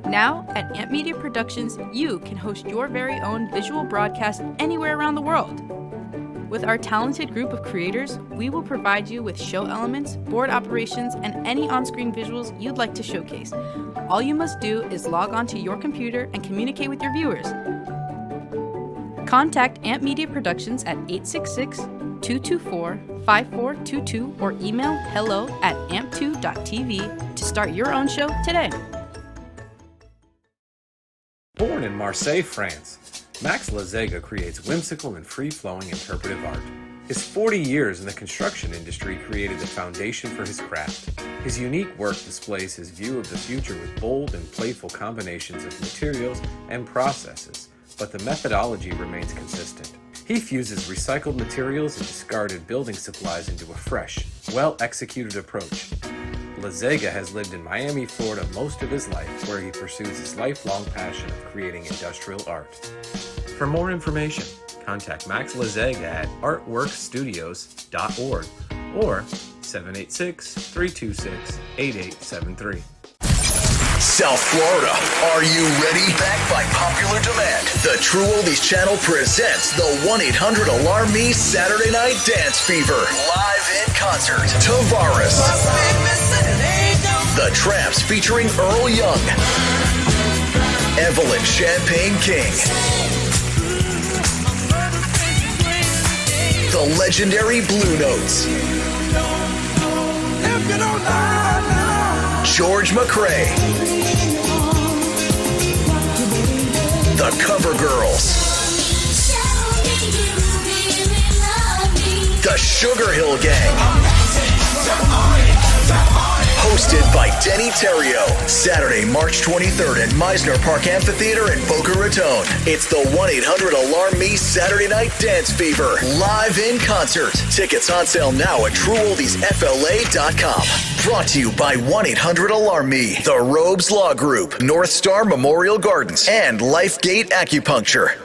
Now, at Amp Media Productions, you can host your very own visual broadcast anywhere around the world. With our talented group of creators, we will provide you with show elements, board operations, and any on-screen visuals you'd like to showcase. All you must do is log onto your computer and communicate with your viewers. Contact Amp Media Productions at 866-224-5422 or email hello@amp2.tv to start your own show today. Born in Marseille, France, Max Lazega creates whimsical and free-flowing interpretive art. His 40 years in the construction industry created the foundation for his craft. His unique work displays his view of the future with bold and playful combinations of materials and processes, but the methodology remains consistent. He fuses recycled materials and discarded building supplies into a fresh, well-executed approach. Lazega has lived in Miami, Florida most of his life, where he pursues his lifelong passion of creating industrial art. For more information, contact Max Lazega at artworkstudios.org or 786-326-8873. South Florida, are you ready? Backed by popular demand, the True Oldies channel presents the 1-800-ALARM-ME Saturday Night Dance Fever. Live in concert, Tavares. The Tramps featuring Earl Young. Evelyn Champagne King. The legendary Blue Notes. George McRae. The Cover Girls. The Sugar Hill Gang. Hosted by Denny Terrio. Saturday, March 23rd at Meisner Park Amphitheater in Boca Raton. It's the 1-800-ALARM-ME Saturday Night Dance Fever. Live in concert. Tickets on sale now at TrueOldiesFLA.com. Brought to you by 1-800-ALARM-ME, The Robes Law Group, North Star Memorial Gardens, and Lifegate Acupuncture.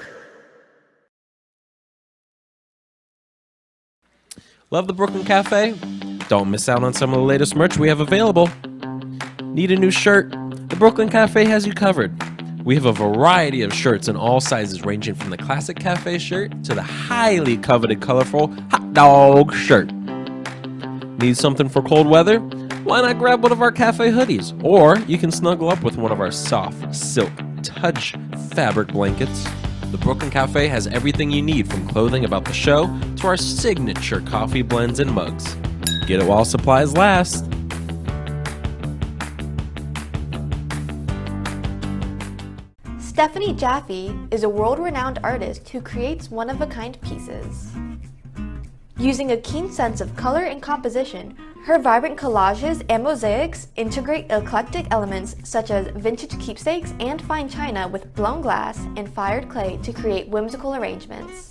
Love the Brooklyn Cafe? Don't miss out on some of the latest merch we have available. Need a new shirt? The Brooklyn Cafe has you covered. We have a variety of shirts in all sizes, ranging from the classic cafe shirt to the highly coveted colorful hot dog shirt. Need something for cold weather? Why not grab one of our cafe hoodies? Or you can snuggle up with one of our soft silk touch fabric blankets. The Brooklyn Cafe has everything you need, from clothing about the show to our signature coffee blends and mugs. Get it while supplies last. Stephanie Jaffe is a world-renowned artist who creates one-of-a-kind pieces. Using a keen sense of color and composition, her vibrant collages and mosaics integrate eclectic elements such as vintage keepsakes and fine china with blown glass and fired clay to create whimsical arrangements.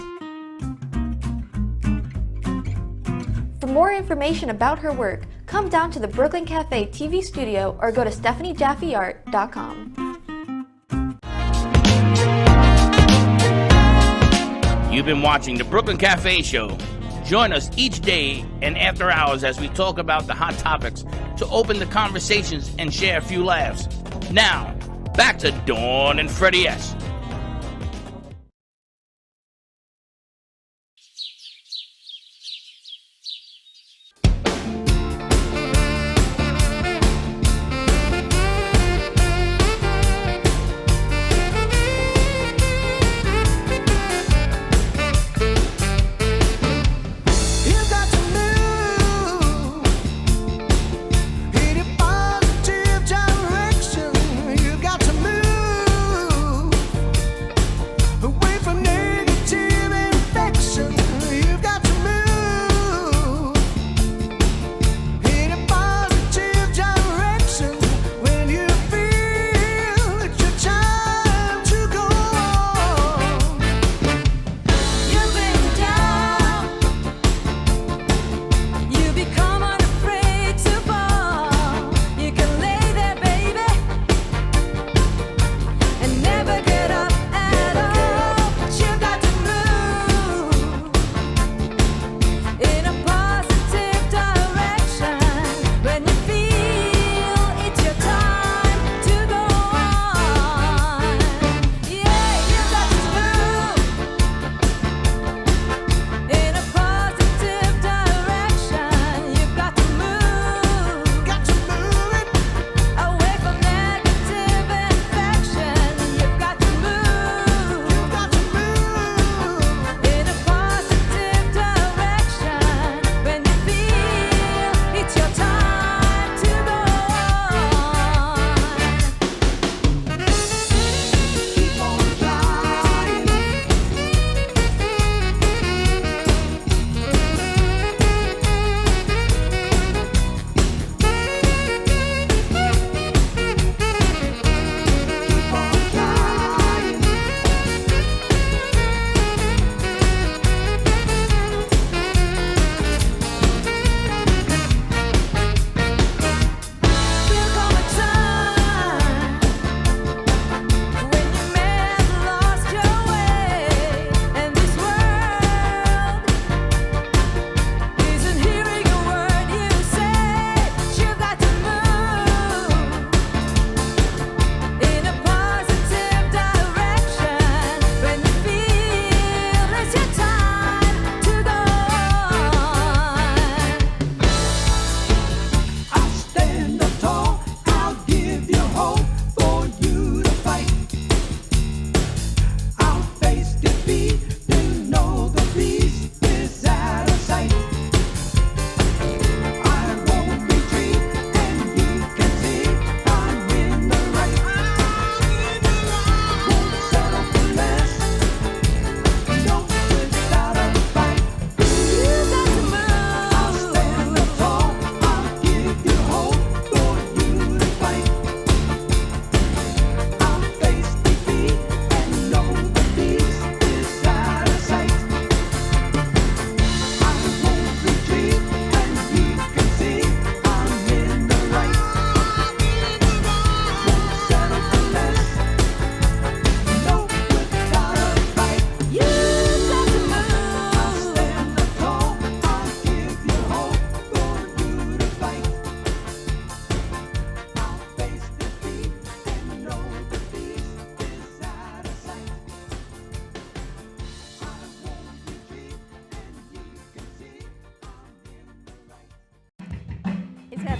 For more information about her work, Come down to the Brooklyn Cafe TV studio or go to StephanieJaffeArt.com. You've been watching the Brooklyn Cafe Show. Join us each day and after hours as we talk about the hot topics to open the conversations and share a few laughs. Now, back to Dawn and Freddie S.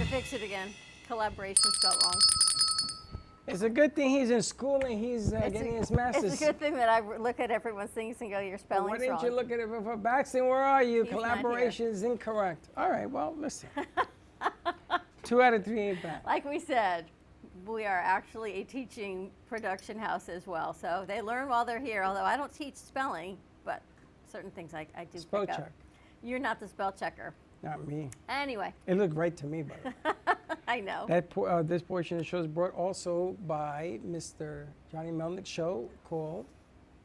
Fix it again. Collaboration spelled wrong. It's a good thing he's in school and he's getting his master's. It's a good thing that I look at everyone's things and go, your spelling's wrong. Why didn't you look at it for Baxton? Where are you? He's Collaboration is incorrect. All right, well, listen. 2 out of 3 ain't bad. Like we said, we are actually a teaching production house as well. So they learn while they're here, although I don't teach spelling, but certain things I do spell pick check. up. You're not the spell checker. Not me. Anyway. It looked right to me, by the way. I know. That this portion of the show is brought also by Mr. Johnny Melnick's show called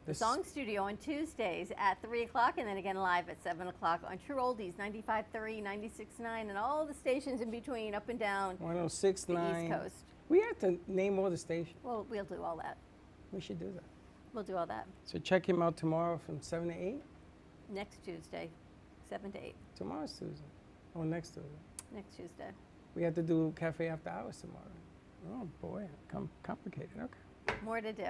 The Song Studio on Tuesdays at 3 o'clock, and then again live at 7 o'clock on True Oldies 95.3, 96.9, and all the stations in between, up and down 106.9. the East Coast. We have to name all the stations. Well, we'll do all that. We should do that. We'll do all that. So check him out tomorrow from 7 to 8? Next Tuesday, 7 to 8. Tomorrow's Tuesday. Oh, next Tuesday. Next Tuesday. We have to do Cafe After Hours tomorrow. Oh, boy. Complicated. Okay. More to do.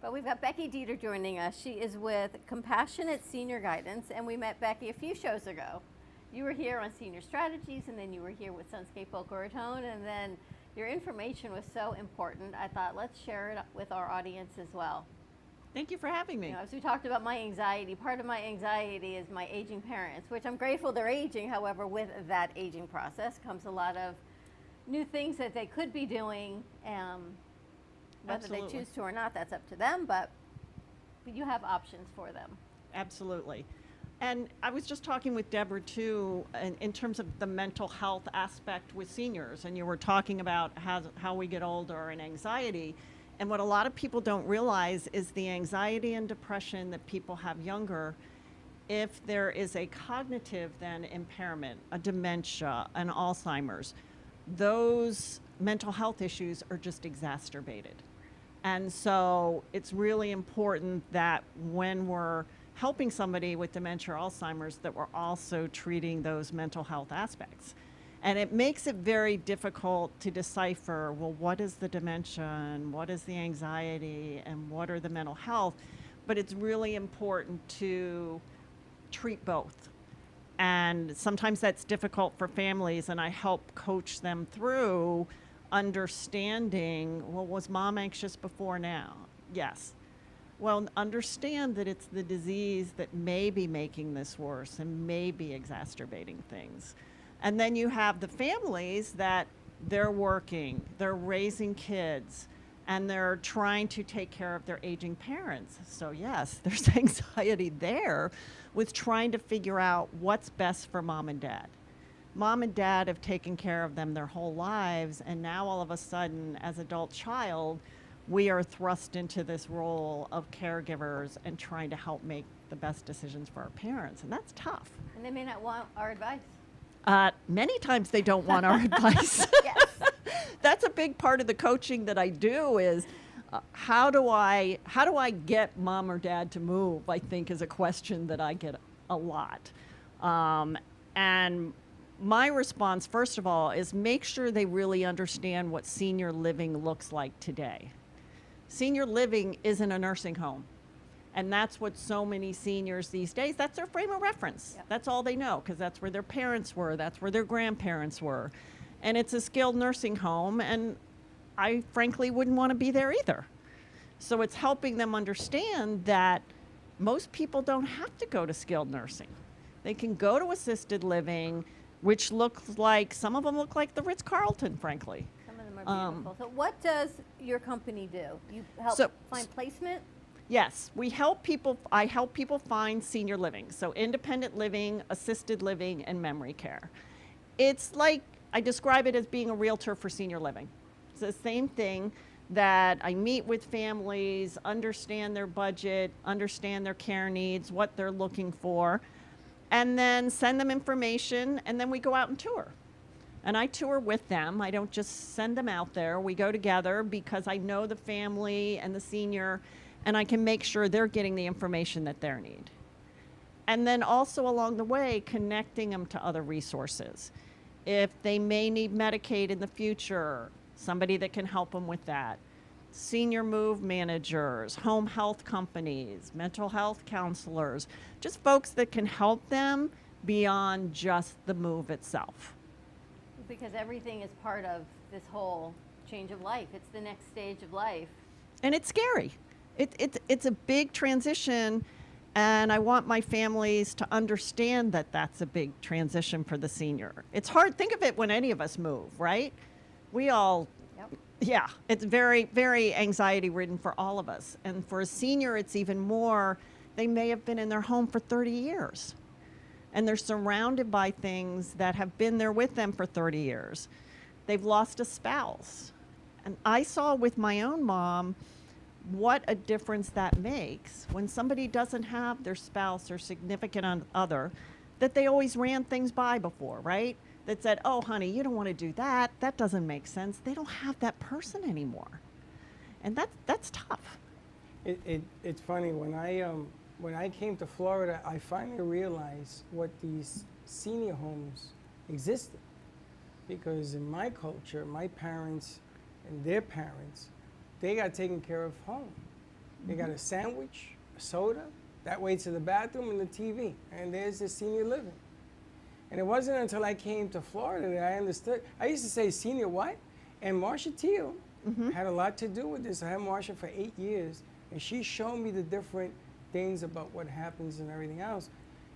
But we've got Becky Dieter joining us. She is with Compassionate Senior Guidance, and we met Becky a few shows ago. You were here on Senior Strategies, and then you were here with Sunscape Boca Raton, and then your information was so important, I thought let's share it with our audience as well. Thank you for having me. You know, as we talked about my anxiety, part of my anxiety is my aging parents, which I'm grateful they're aging. However, with that aging process comes a lot of new things that they could be doing. Whether Absolutely. they choose to or not, that's up to them, but you have options for them. Absolutely. And I was just talking with Deborah too, in terms of the mental health aspect with seniors, and you were talking about how we get older and anxiety. And what a lot of people don't realize is the anxiety and depression that people have younger, if there is a cognitive then impairment, a dementia, an Alzheimer's, those mental health issues are just exacerbated. And so it's really important that when we're helping somebody with dementia or Alzheimer's, that we're also treating those mental health aspects. And it makes it very difficult to decipher, well, what is the dementia and what is the anxiety and what are the mental health? But it's really important to treat both. And sometimes that's difficult for families, and I help coach them through understanding, well, was mom anxious before now? Yes. Well, understand that it's the disease that may be making this worse and may be exacerbating things. And then you have the families that they're working, they're raising kids, and they're trying to take care of their aging parents. So yes, there's anxiety there with trying to figure out what's best for mom and dad. Mom and dad have taken care of them their whole lives, and now all of a sudden, as adult child, we are thrust into this role of caregivers and trying to help make the best decisions for our parents, and that's tough. And they may not want our advice. Many times they don't want our advice. Yes. That's a big part of the coaching that I do is how do I get mom or dad to move, I think is a question that I get a lot. And my response, first of all, is make sure they really understand what senior living looks like today. Senior living isn't a nursing home. And that's what so many seniors these days, that's their frame of reference. Yep. That's all they know, because that's where their parents were, that's where their grandparents were. And it's a skilled nursing home, and I frankly wouldn't want to be there either. So it's helping them understand that most people don't have to go to skilled nursing. They can go to assisted living, which looks like, some of them look like the Ritz-Carlton, frankly. Some of them are beautiful. So what does your company do? You help find placement? Yes, I help people find senior living. So independent living, assisted living, and memory care. It's like, I describe it as being a realtor for senior living. It's the same thing that I meet with families, understand their budget, understand their care needs, what they're looking for, and then send them information, and then we go out and tour. And I tour with them. I don't just send them out there. We go together because I know the family and the senior, and I can make sure they're getting the information that they need. And then also along the way, connecting them to other resources. If they may need Medicaid in the future, somebody that can help them with that. Senior move managers, home health companies, mental health counselors, just folks that can help them beyond just the move itself. Because everything is part of this whole change of life. It's the next stage of life. And it's scary. It's a big transition, and I want my families to understand that that's a big transition for the senior. It's hard. Think of it when any of us move, right? We all, yeah, it's very, very anxiety-ridden for all of us. And for a senior, it's even more. They may have been in their home for 30 years, and they're surrounded by things that have been there with them for 30 years. They've lost a spouse. And I saw with my own mom what a difference that makes when somebody doesn't have their spouse or significant other that they always ran things by before, right? That said, oh, honey, you don't want to do that. That doesn't make sense. They don't have that person anymore. And that's tough. It's funny, when I came to Florida, I finally realized what these senior homes existed. Because in my culture, my parents and their parents, they got taken care of home. They got a sandwich, a soda, that way to the bathroom and the TV. And there's the senior living. And it wasn't until I came to Florida that I understood. I used to say, senior what? And Marsha Teal had a lot to do with this. I had Marsha for 8 years, and she showed me the different things about what happens and everything else.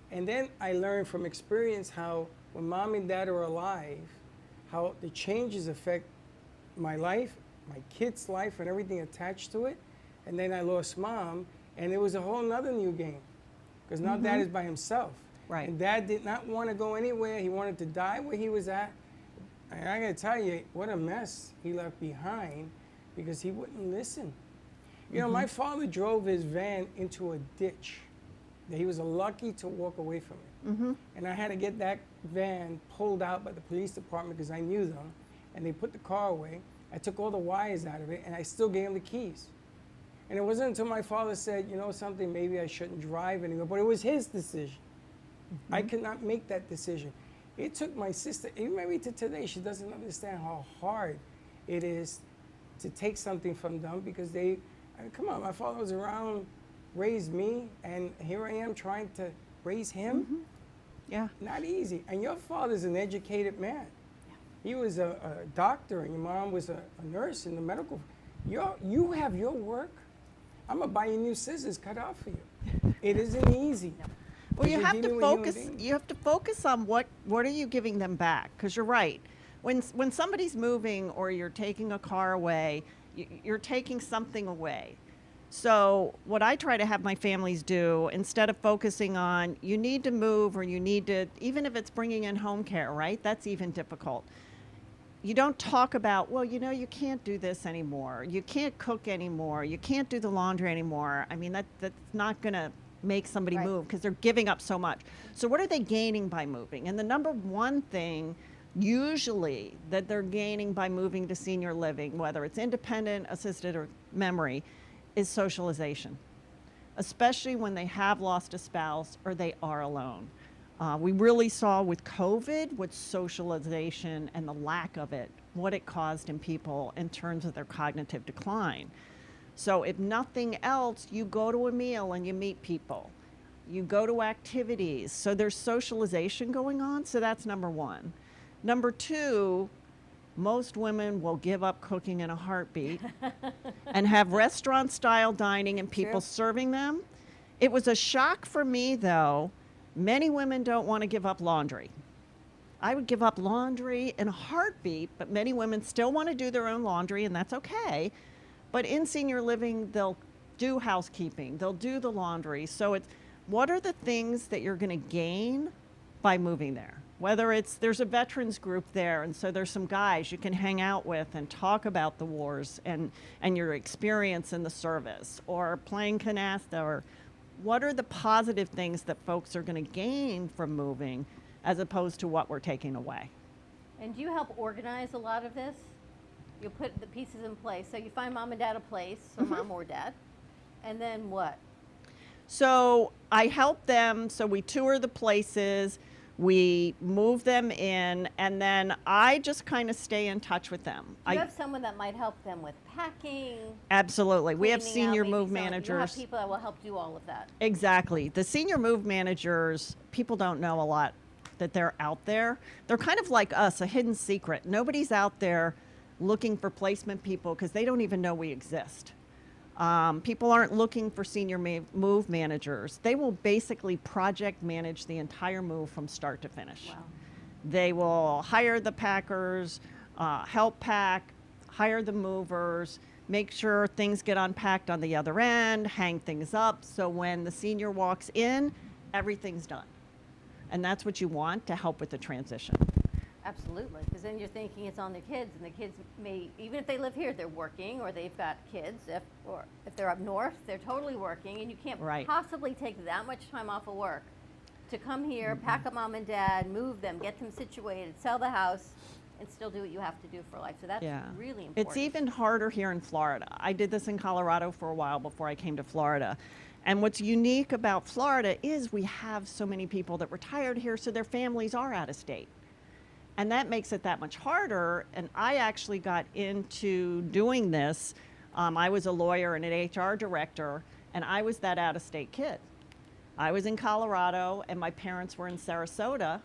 And then I learned from experience how when mom and dad are alive, how the changes affect my life, my kid's life, and everything attached to it. And then I lost mom, and it was a whole nother new game. Because now dad is by himself. Right. And dad did not want to go anywhere. He wanted to die where he was at. And I gotta tell you, what a mess he left behind because he wouldn't listen. You know, my father drove his van into a ditch. He was lucky to walk away from it. And I had to get that van pulled out by the police department because I knew them. And they put the car away. I took all the wires out of it, and I still gave him the keys. And it wasn't until my father said, you know something, maybe I shouldn't drive anymore. But it was his decision. I could not make that decision. It took my sister, even maybe to today, she doesn't understand how hard it is to take something from them because they, I mean, come on, my father was around, raised me, and here I am trying to raise him. Yeah. Not easy. And your father's an educated man. He was a doctor, and your mom was a nurse in the medical. You have your work. I'm gonna buy you new scissors cut out for you. It isn't easy. Well, you have to focus. You have to focus on what are you giving them back? Because you're right. When somebody's moving or you're taking a car away, you're taking something away. So what I try to have my families do, instead of focusing on you need to move or you need to, even if it's bringing in home care, right? That's even difficult. You don't talk about, well, you know, you can't do this anymore. You can't cook anymore. You can't do the laundry anymore. I mean, that's not going to make somebody move because they're giving up so much. So what are they gaining by moving? And the number one thing usually that they're gaining by moving to senior living, whether it's independent, assisted, or memory, is socialization, especially when they have lost a spouse or they are alone. We really saw with COVID, with socialization and the lack of it, what it caused in people in terms of their cognitive decline. So if nothing else, you go to a meal and you meet people. You go to activities. So there's socialization going on. So that's number one. Number two, most women will give up cooking in a heartbeat and have restaurant-style dining and people serving them. It was a shock for me, though. Many women don't want to give up laundry. I would give up laundry in a heartbeat, but many women still want to do their own laundry, and that's okay. But in senior living, they'll do housekeeping, they'll do the laundry. So it's, what are the things that you're going to gain by moving there? Whether it's, there's a veterans group there, and so there's some guys you can hang out with and talk about the wars and your experience in the service, or playing canasta, or what are the positive things that folks are going to gain from moving as opposed to what we're taking away? And do you help organize a lot of this? You'll put the pieces in place. So you find mom and dad a place, or mom or dad, and then what? So I help them, so we tour the places, we move them in, and then I just kind of stay in touch with them. Do you have someone that might help them with packing? Absolutely. We have cleaning out, senior maybe move selling? managers. You have people that will help do all of that. Exactly. The senior move managers, people don't know a lot that they're out there. They're kind of like us, a hidden secret. Nobody's out there looking for placement people because they don't even know we exist. People aren't looking for senior move managers. They will basically project manage the entire move from start to finish. Wow. They will hire the packers, help pack, hire the movers, make sure things get unpacked on the other end, hang things up, so when the senior walks in, everything's done. And that's what you want to help with the transition. Absolutely, because then you're thinking it's on the kids, and the kids may, even if they live here, they're working, or they've got kids. If they're up north, they're totally working, and you can't possibly take that much time off of work to come here, pack up mom and dad, move them, get them situated, sell the house, and still do what you have to do for life. So that's really important. It's even harder here in Florida. I did this in Colorado for a while before I came to Florida. And what's unique about Florida is we have so many people that retired here, so their families are out of state. And that makes it that much harder. And I actually got into doing this. I was a lawyer and an HR director, and I was that out-of-state kid. I was in Colorado, and my parents were in Sarasota,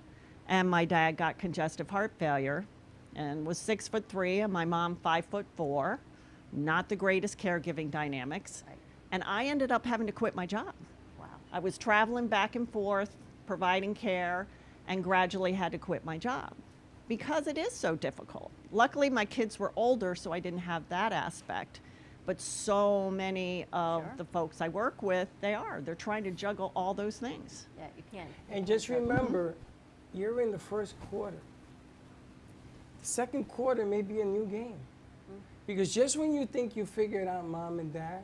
and my dad got congestive heart failure and was 6'3", and my mom 5'4". Not the greatest caregiving dynamics. Right. And I ended up having to quit my job. Wow. I was traveling back and forth, providing care, and gradually had to quit my job because it is so difficult. Luckily, my kids were older, so I didn't have that aspect. But so many of the folks I work with, they're trying to juggle all those things. Yeah, you can't. And just remember, you're in the first quarter. Second quarter may be a new game. Because just when you think you figured out mom and dad,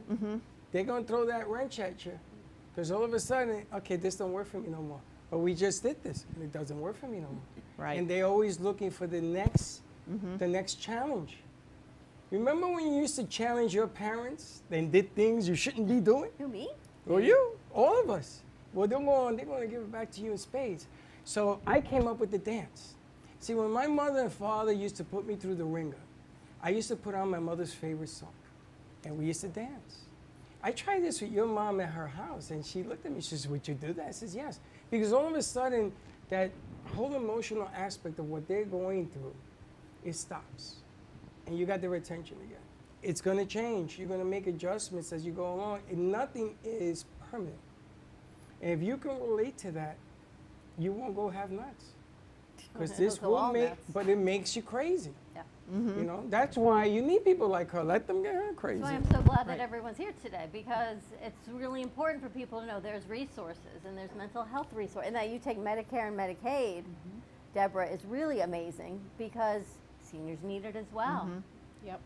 they're going to throw that wrench at you. Because all of a sudden, okay, this don't work for me no more. But we just did this, and it doesn't work for me no more. Right. And they're always looking for the next challenge. Remember when you used to challenge your parents and did things you shouldn't be doing? Who, me? Well, you, all of us. Well, they're going to give it back to you in spades. So I came up with the dance. See, when my mother and father used to put me through the ringer, I used to put on my mother's favorite song, and we used to dance. I tried this with your mom at her house, and she looked at me, she says, would you do that? I says, yes. Because all of a sudden, that whole emotional aspect of what they're going through, it stops. And you got their attention again. It's gonna change. You're gonna make adjustments as you go along, and nothing is permanent. And if you can relate to that, you won't go have nuts. Because this will make, but it makes you crazy. Yeah. You know, that's why you need people like her. Let them get her crazy. That's why I'm so glad that everyone's here today, because it's really important for people to know there's resources, and there's mental health resources, and that you take Medicare and Medicaid, Deborah, is really amazing because seniors need it as well. Yep.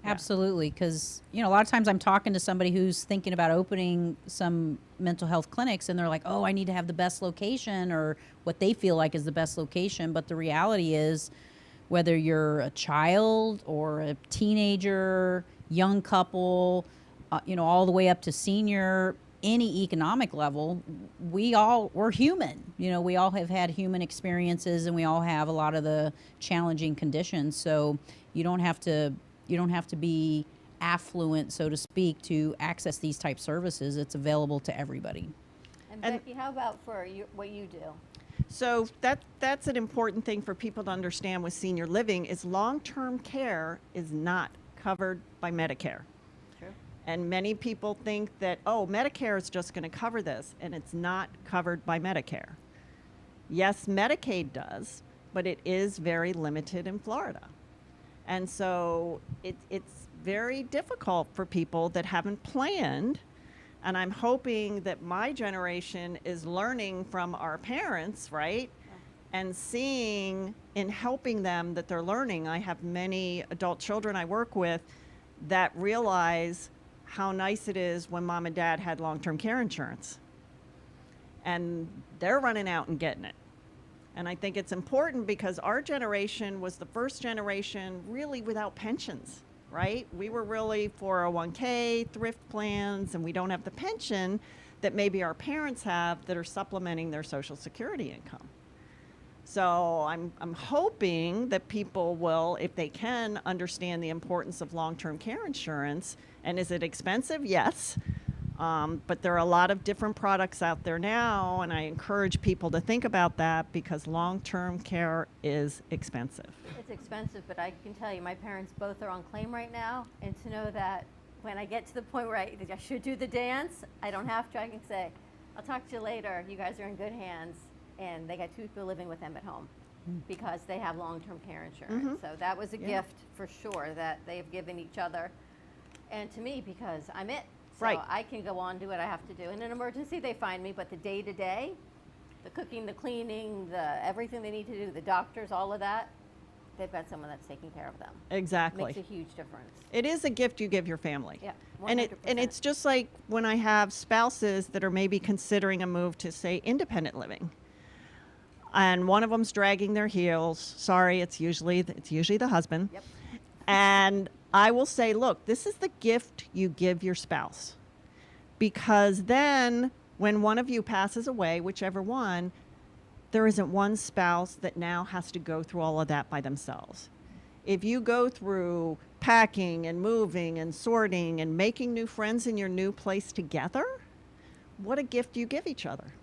Absolutely, because a lot of times I'm talking to somebody who's thinking about opening some mental health clinics, and they're like, oh, I need to have the best location, or what they feel like is the best location. But the reality is, whether you're a child or a teenager, young couple, all the way up to senior, any economic level, we're human. We all have had human experiences, and we all have a lot of the challenging conditions. So you don't have to be affluent, so to speak, to access these type services. It's available to everybody. And Becky, how about for what you do? So that's an important thing for people to understand with senior living is long-term care is not covered by Medicare. True. And many people think that, oh, Medicare is just going to cover this, and it's not covered by Medicare. Yes, Medicaid does, but it is very limited in Florida. And so it's very difficult for people that haven't planned. And I'm hoping that my generation is learning from our parents, right? And seeing in helping them that they're learning. I have many adult children I work with that realize how nice it is when mom and dad had long-term care insurance. And they're running out and getting it. And I think it's important because our generation was the first generation really without pensions, right? We were really 401k, thrift plans, and we don't have the pension that maybe our parents have that are supplementing their Social Security income. So I'm hoping that people will, if they can, understand the importance of long-term care insurance. And is it expensive? Yes. But there are a lot of different products out there now, and I encourage people to think about that because long-term care is expensive. It's expensive, but I can tell you my parents both are on claim right now, and to know that when I get to the point where I should do the dance, I don't have to. I can say, I'll talk to you later. You guys are in good hands, and they got 2 people living with them at home because they have long-term care insurance. So that was a gift for sure that they have given each other and to me because I'm it. So I can go on, do what I have to do. In an emergency, they find me, but the day-to-day, the cooking, the cleaning, the everything they need to do, the doctors, all of that, they've got someone that's taking care of them. Exactly. Makes a huge difference. It is a gift you give your family. Yeah, 100%. And it's just like when I have spouses that are maybe considering a move to, say, independent living. And one of them's dragging their heels. Sorry, it's usually the husband. Yep. And I will say, look, this is the gift you give your spouse. Because then when one of you passes away, whichever one, there isn't one spouse that now has to go through all of that by themselves. If you go through packing and moving and sorting and making new friends in your new place together, what a gift you give each other.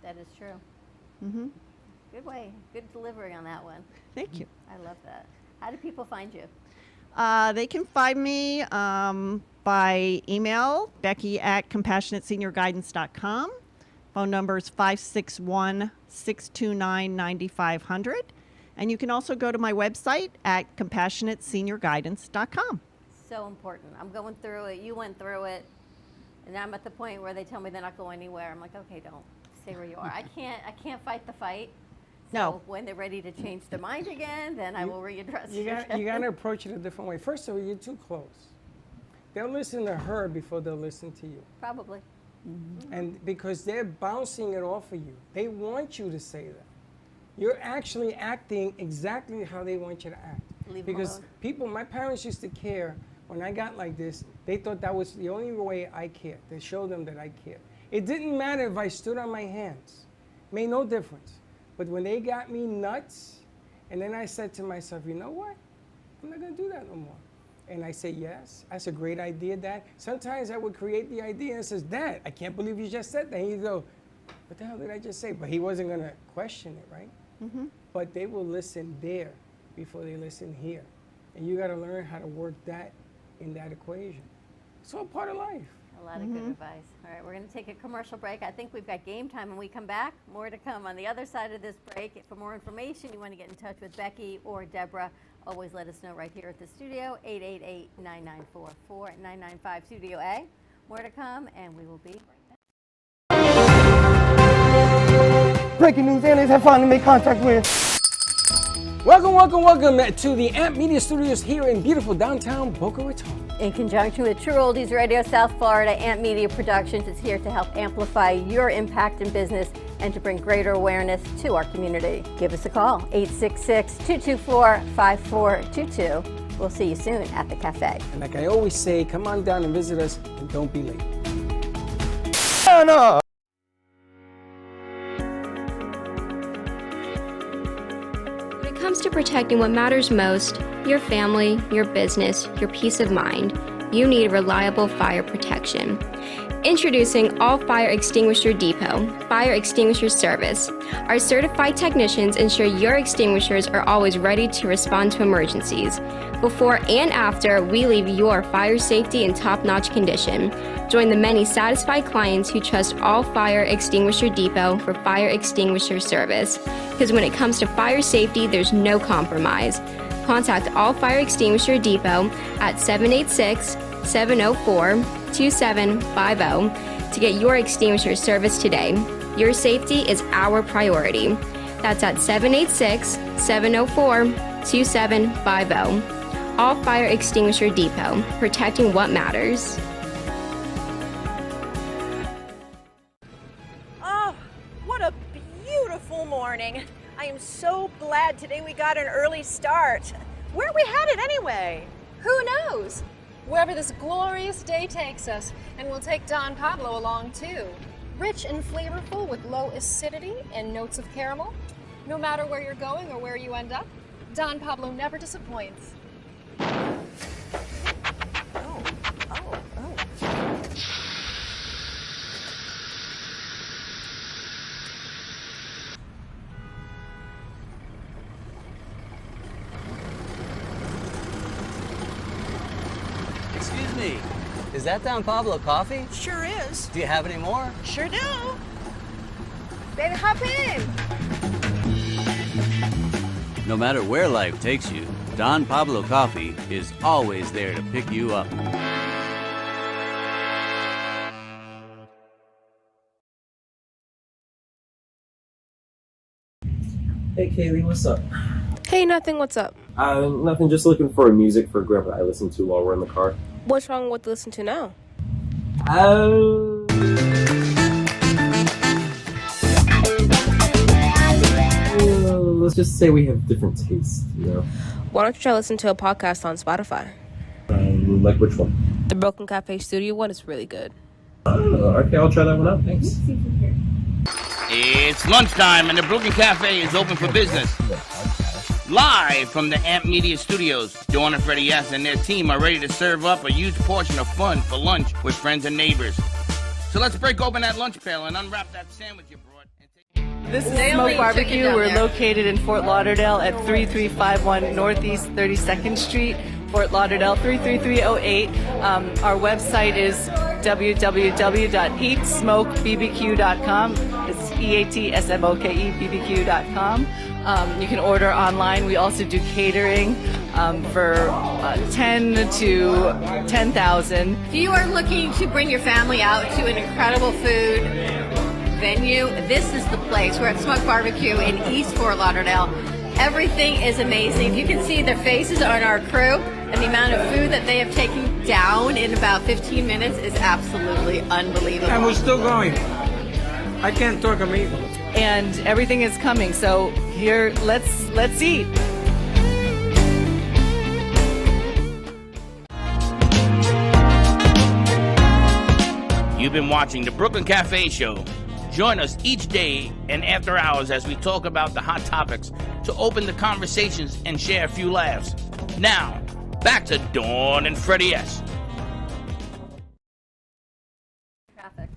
That is true. Mm-hmm. Good way. Good delivery on that one. Thank you. I love that. How do people find you? They can find me by email, Becky@CompassionateSeniorGuidance.com. Phone number is 561-629-9500. And you can also go to my website at CompassionateSeniorGuidance.com. So important. I'm going through it. You went through it. And I'm at the point where they tell me they're not going anywhere. I'm like, okay, don't. Stay where you are. I can't fight the fight. So No. when they're ready to change their mind again, then I will readdress You got to approach it a different way. First of all, you're too close. They'll listen to her before they'll listen to you. Probably. Mm-hmm. And because they're bouncing it off of you. They want you to say that. You're actually acting exactly how they want you to act. Leave them Because alone. my parents used to care when I got like this. They thought that was the only way I cared, to show them that I cared. It didn't matter if I stood on my hands. Made no difference. But when they got me nuts, and then I said to myself, you know what? I'm not going to do that no more. And I say, yes, that's a great idea, Dad. Sometimes I would create the idea and says, Dad, I can't believe you just said that. And you go, what the hell did I just say? But he wasn't going to question it, right? Mm-hmm. But they will listen there before they listen here. And you got to learn how to work that in that equation. It's all part of life. A lot of good advice. All right, we're going to take a commercial break. I think we've got game time when we come back. More to come on the other side of this break. For more information, you want to get in touch with Becky or Deborah, always let us know right here at the studio, 888-994-4995 Studio A. More to come, and we will be right back. Breaking news, aliens have finally made contact with. Welcome to the Amp Media Studios here in beautiful downtown Boca Raton. In conjunction with True Oldies Radio South Florida, Amp Media Productions is here to help amplify your impact in business and to bring greater awareness to our community. Give us a call, 866-224-5422. We'll see you soon at the cafe. And like I always say, come on down and visit us and don't be late. No. When it comes to protecting what matters most, your family, your business, your peace of mind, you need reliable fire protection. Introducing All Fire Extinguisher Depot, Fire Extinguisher Service. Our certified technicians ensure your extinguishers are always ready to respond to emergencies. Before and after, we leave your fire safety in top-notch condition. Join the many satisfied clients who trust All Fire Extinguisher Depot for fire extinguisher service. Because when it comes to fire safety, there's no compromise. Contact All Fire Extinguisher Depot at 786-704-2750 to get your extinguisher service today. Your safety is our priority. That's at 786-704-2750. All Fire Extinguisher Depot, protecting what matters. Oh, what a beautiful morning. I am so glad today we got an early start. Where are we headed anyway? Who knows? Wherever this glorious day takes us, and we'll take Don Pablo along too. Rich and flavorful with low acidity and notes of caramel. No matter where you're going or where you end up, Don Pablo never disappoints. Excuse me, is that Don Pablo coffee? Sure is. Do you have any more? Sure do. Baby, hop in. No matter where life takes you, Don Pablo Coffee is always there to pick you up. Hey Kaylee, what's up? Hey, nothing, what's up? Nothing, just looking for music for Grandpa I listen to while we're in the car. What's wrong with listen to now? Let's just say we have different tastes, you know? Why don't you try listen to a podcast on Spotify? Like which one? The Broken Cafe Studio one is really good. Okay, I'll try that one out, thanks. It's lunchtime and the Brooklyn Cafe is open for business. Live from the Amp Media Studios, Dawn and Freddie S. and their team are ready to serve up a huge portion of fun for lunch with friends and neighbors. So let's break open that lunch pail and unwrap that sandwich you brought. This is Smoke Barbecue. We're located in Fort Lauderdale at 3351 Northeast 32nd Street, Fort Lauderdale 33308. Our website is www.eatsmokebbq.com. It's EATSMOKEBBQ.com. You can order online. We also do catering for 10 to 10,000. If you are looking to bring your family out to an incredible food venue, this is the place. We're at Smoke Barbecue in East Fort Lauderdale. Everything is amazing. If you can see their faces on our crew, and the amount of food that they have taken down in about 15 minutes is absolutely unbelievable. And we're still going. I can't talk, I'm eating. And everything is coming. So here, let's eat. You've been watching the Brooklyn Cafe Show. Join us each day and after hours as we talk about the hot topics to open the conversations and share a few laughs. Now, back to Dawn and Freddie S. Traffic.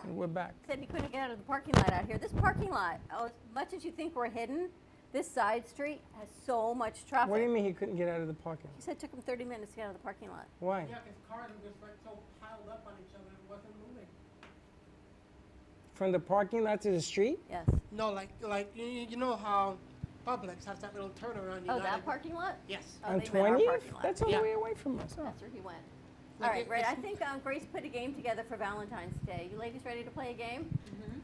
We're back. Said he couldn't get out of the parking lot out here. This parking lot, as much as you think we're hidden, this side street has so much traffic. What do you mean he couldn't get out of the parking? He said it took him 30 minutes to get out of the parking lot. Why? Yeah, because cars are just like so piled up on each other, it wasn't moving. From the parking lot to the street? Yes. No, like you know how Publix has that little turnaround. Oh, that parking lot? Yes. Oh, On they meant our 20th? parking lot. That's all the way away from us. That's where he went. Like All right, right. it's- I think Grace put a game together for Valentine's Day. You ladies ready to play a game?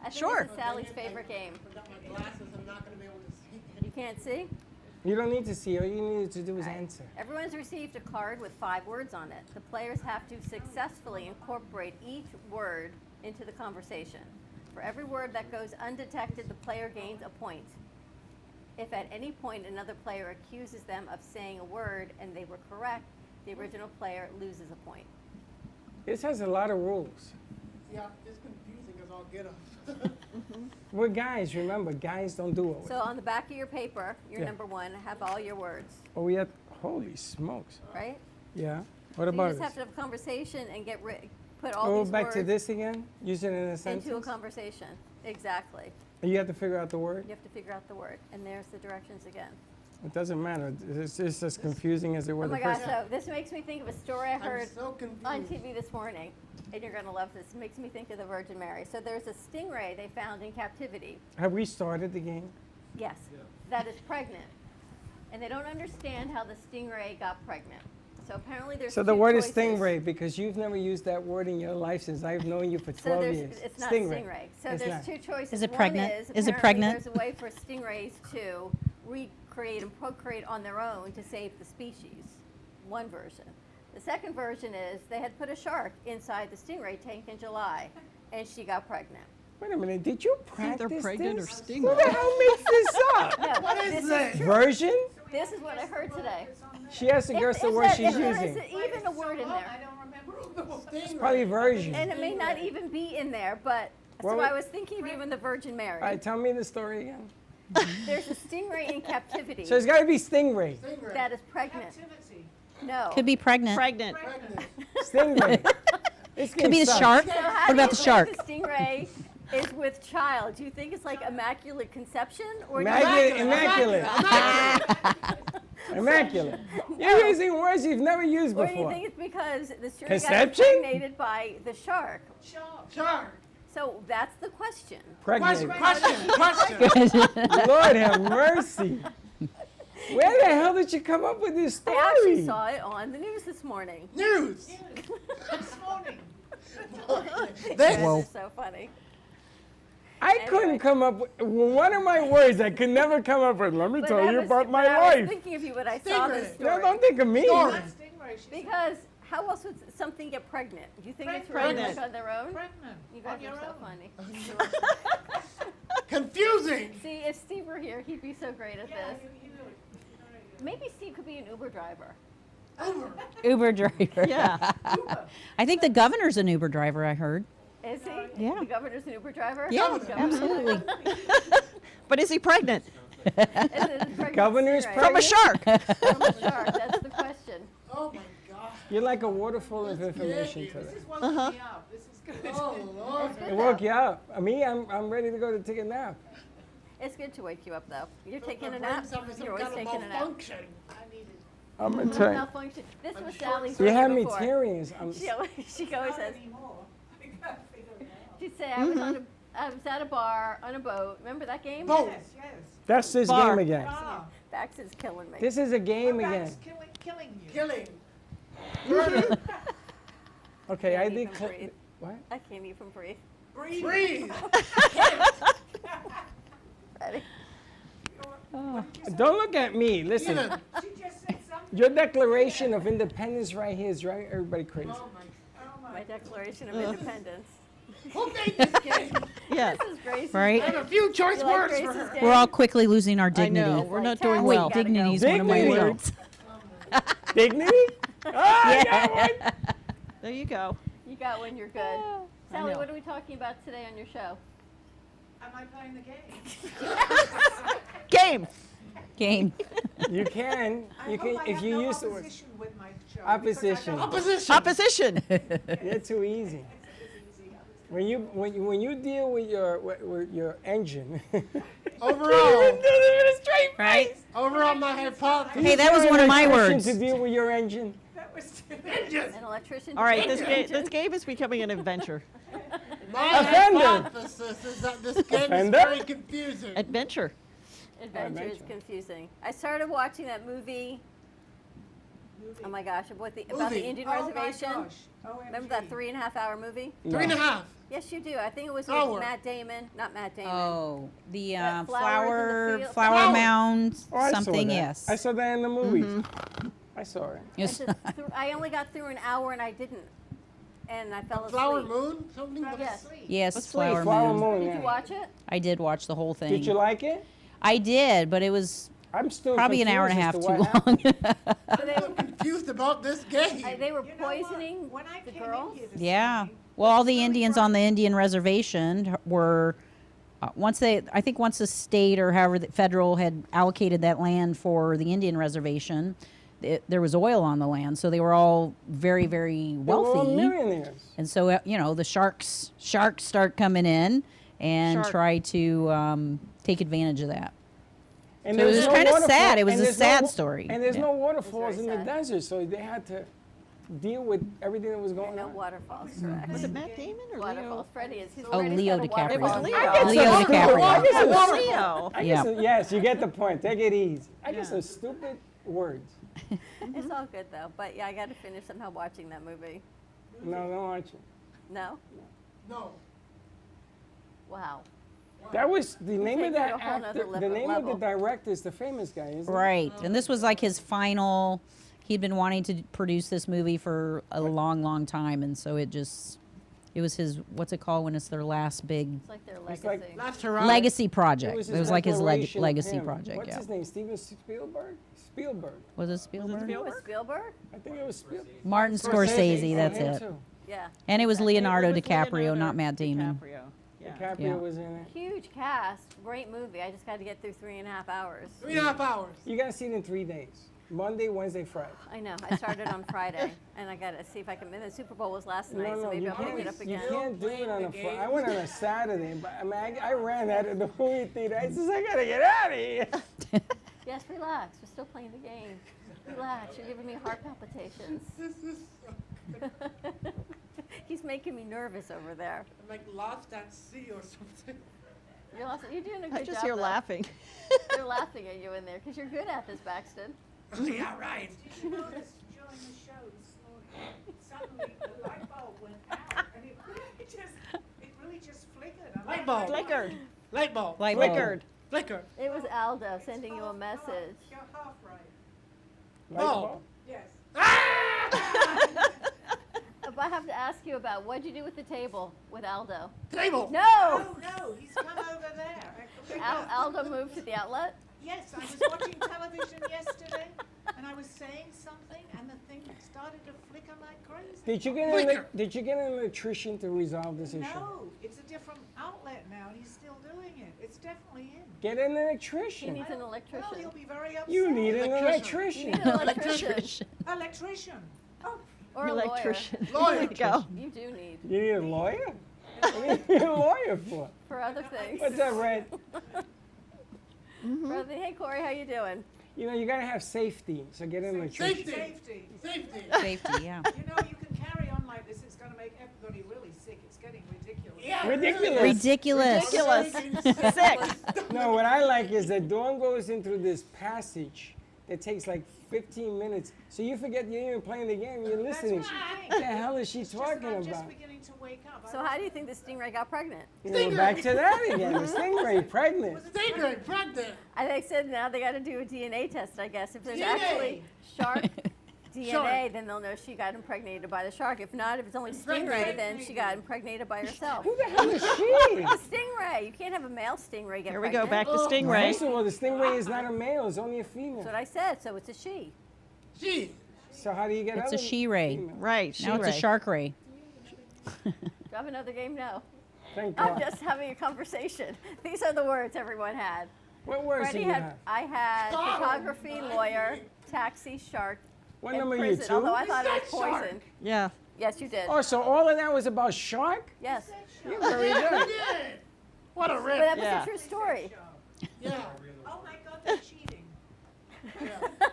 I think Sure. this is Sally's favorite game. I forgot my glasses. I'm not going to be able to see. You can't see? You don't need to see. All you need to do is answer. Everyone's received a card with 5 words on it. The players have to successfully incorporate each word into the conversation. For every word that goes undetected, the player gains a point. If at any point another player accuses them of saying a word and they were correct, the original player loses a point. This has a lot of rules. Yeah, it's confusing as all get up. We're guys, remember, guys don't do it. So on the back of your paper, your Yeah. number 1, have all your words, Oh, we have, holy smokes. right? Yeah. What So about you just this? have to have a conversation and put all Go these back words to this again? Use it in a into a sentence? conversation. Exactly. And you have to figure out the word? You have to figure out the word. And there's the directions again. It doesn't matter. It's just as confusing as it Oh was my the gosh, first so this makes me think of a story I heard so confused. on TV this morning. And you're going to love this. It makes me think of the Virgin Mary. So there's a stingray they found in captivity. Have we started the game? Yes. That is pregnant. And they don't understand how the stingray got pregnant. So apparently there's So the two word choices. is stingray because you've never used that word in your life since I've known you for 12 So years. it's not stingray. stingray. So It's there's not. 2 choices. Is it One pregnant? Is Is it apparently pregnant? There's a way for stingrays to recreate and procreate on their own to save the species. One version. The second version is they had put a shark inside the stingray tank in July, and she got pregnant. Wait a minute, did you practice they're pregnant this? or stingray. Who the hell makes this up? No, What is this this? true. Version? This is what I heard today. She has to guess the word she's There using. isn't even a word in there. It's probably version. And it may not even be in there, but Well, so I was thinking of even the Virgin Mary. All right, tell me the story again. There's a stingray in captivity So it's got to be stingray. that is pregnant. No. Could be pregnant. Pregnant. Stingray. This Could be game the sucks. shark. So how What do about you the shark? think the stingray is with child? Do you think it's like immaculate conception or Immaculate. Immaculate. You're using words you've never used Or do you before. think it's because the stingray got Conception? impregnated by the shark? Shark. So that's the question. Pregnant. Question. Lord have mercy. Where the hell did you come up with this story? I actually saw it on the news this morning. News. This is so funny. I couldn't come up with one of my words I could never come up with. Let me But tell I you was- about my but I was life. thinking of you when I saw this story. No, don't think of me. Because how else would something get pregnant? Do you think it's Pregnant. really like on their own? Pregnant. You guys On are your so own. funny. Confusing. See, if Steve were here, he'd be so great at this. Maybe Steve could be an Uber driver. Uber driver. Yeah. I think the governor's an Uber driver, I heard. Is he? Yeah. The governor's an Uber driver? Yeah, Governor. absolutely. But is he pregnant? Is it a pregnancy, Governor's right? From a shark. From a shark, that's the question. Oh my God. You're like a waterfall of information today. This is woken me up. This is good. Oh Lord. It woke you up. Me, I'm ready to go to take a nap. It's good to wake you up, though. You're taking My a nap. brain's having some You're always kind of taking a nap. malfunction. I'm gonna tell you. Malfunction. This was Sally's You had story me before. tearing. She always says. She'd say, Mm-hmm. I was at a bar on a boat. Remember that game? Boat. Yes. That's this Bar. game again. Bax is killing me. This is a game again. Killing you. Killing. Okay, I Can't did. even breathe. What? I can't even breathe. Breathe. Ready? Don't look at me. Listen. Even. She just said something. Your Declaration of Independence right here is driving everybody crazy. My Declaration of Independence. Who made this game? Yeah. This is Grace's Right. I have a few choice You like words for Grace's her. game? We're all quickly losing our I dignity. know. We're not Like doing Tally, well. gotta Dignity is go. one of my Dignity. words. Dignity? Oh, I got one. There you go. You got one, you're good. I Sally, know. what are we talking about today on your show? Am I playing the game? Game. Game. You can. You can if you use the word opposition with my show. opposition. Opposition. Opposition. You're too easy. When you deal with your engine. Overall. Right? Overall, my hypothesis. Hey, that was one of my words. To deal with your engine. An electrician? All right, this game is becoming an adventure. My Offender. hypothesis is that this game Offender? is very confusing. Adventure. Adventure is confusing. I started watching that movie. Oh my gosh, about the Movie. Indian Oh my Reservation. gosh. Remember that 3.5-hour movie? 3.5. Yes, you do. I think it was with Hour. Matt Damon. Not Matt Damon. Oh, the That flowers in the flower field. flower Flower. mound Oh, I saw something. that. Yes. I saw that in the movies. I saw it. Yes. I only got through an hour and I didn't. And I fell asleep. Flower moon? Something? Yes. Yes. Asleep. Flower Flower moon. Moon. Did Yeah. you watch it? I did watch the whole thing. Did you like it? I did, but it was I'm still probably an hour and a half confused too as to what happened. long. So they were, Confused about this game. they were poisoning When I the came girls. in here this Yeah. morning, Well, all the Indians on the Indian reservation were once the state or however the federal had allocated that land for the Indian reservation, there was oil on the land, so they were all very, very They were all wealthy. millionaires. And so the sharks start coming in and Shark. try to take advantage of that. And So it there's was no kinda waterfall- sad. It was and a there's sad no- story. And there's Yeah. no waterfalls in very the sad. desert, so they had to deal with everything that was going No on. waterfalls, correct. Was it Matt Damon or Waterfalls. Leo? Freddie is. His Oh, Freddie's Leo got a DiCaprio. It was waterfall. Leo. Leo DiCaprio. It was Water- Leo. I Yeah. get some, yes, you get the point. Take it easy. I Yeah. get some stupid words. It's all good though. But yeah, I got to finish somehow watching that movie. No, don't watch it. No? No. Wow. That was the name take of it that to a whole nother actor. The name level. of the director is the famous guy, isn't it? Right. And this was like his final. He'd been wanting to produce this movie for a long, long time, and so it was his, what's it called when it's their last big It's like their It's legacy. like- Last hurrah. legacy project. It was like his declaration of legacy him. project. What's Yeah. his name? Steven Spielberg? Spielberg. Was it Spielberg? It was Spielberg? I think it was Spielberg. Martin Scorsese. That's Him it. too. Yeah. And it was Leonardo It was DiCaprio, Leonardo not Matt Damon. DiCaprio. Yeah. DiCaprio Yeah. was in it. Huge cast. Great movie. I just got to get through 3.5 hours. 3.5 hours. You gotta see it in 3 days. Monday, Wednesday, Friday. I know. I started on Friday, and I got to see if I can. And the Super Bowl was last night, so maybe you I'll pick it can't, up you again. can't do it on a Friday. I went on a Saturday, but I mean, I ran out of the movie theater. I said, I gotta get out of here. Yes, relax. We're still playing the game. Relax. You're giving me heart palpitations. He's making me nervous over there. I'm like lost at sea or something. You're doing a good job. I just hear though. laughing. They're laughing at you in there because you're good at this, Baxton. Yeah, right. Did you notice during the show this morning, suddenly the light bulb went out and it really just Light bulb. Flickered. Light bulb. Light bulb. Flickered. Flicker. It was Aldo sending you a message. You're half right. Bulb. Yes. If I have to ask you about what'd you do with the table with Aldo? Table. No. Oh no, he's come over there. Aldo moved to the outlet. Yes, I was watching television yesterday, and I was saying something, and the thing started to flicker like crazy. Did you get an electrician to resolve this issue? No, it's a different outlet now, and he's still doing it. It's definitely in. Get an electrician. He needs an electrician. Well, he'll be very upset. You need an electrician. You need an electrician. Electrician. Oh, Or a Electrician. lawyer. There you go. You do need. You need a lawyer? What do you need a lawyer for? For other things. What's that, Red? For other, hey, Corey, how you doing? You know, you gotta have safety, so get an electrician. safety. Safety, yeah. You know, you can carry on like this. It's going to make everybody really sick. It's getting ridiculous. Yeah. Ridiculous. Ridiculous. Sick. No, what I like is that Dawn goes into this passage that takes like 15 minutes. So you forget you're even playing the game, you're listening. What the hell is she talking I'm just about? beginning to wake up. So how do you think the stingray got pregnant? You know, we're back to that again. The stingray pregnant. Stingray pregnant. They said now they got to do a DNA test, I guess. If there's DNA. actually shark DNA, Shark. then they'll know she got impregnated by the shark. If not, if it's only stingray, then she got impregnated by herself. Who the hell is she? The stingray. You can't have a male stingray get Here we pregnant. go, back to stingray. First of all, the stingray is not a male, it's only a female. That's what I said, so it's a she. She. So how do you get It's other a she-ray. female? Right. Now it's a shark ray. Do you have another game? No. Thank I'm God. just having a conversation. These are the words everyone had. What words Freddie do you had, have? I had photography, lawyer, taxi, shark, What and number are you, prison, 2? although I thought it was poison. Yeah. Yes, you did. Oh, so all of that was about shark? Yes. You're very good. What a But rip. that was Yeah. a true story. Yeah. Oh my God, they're cheating.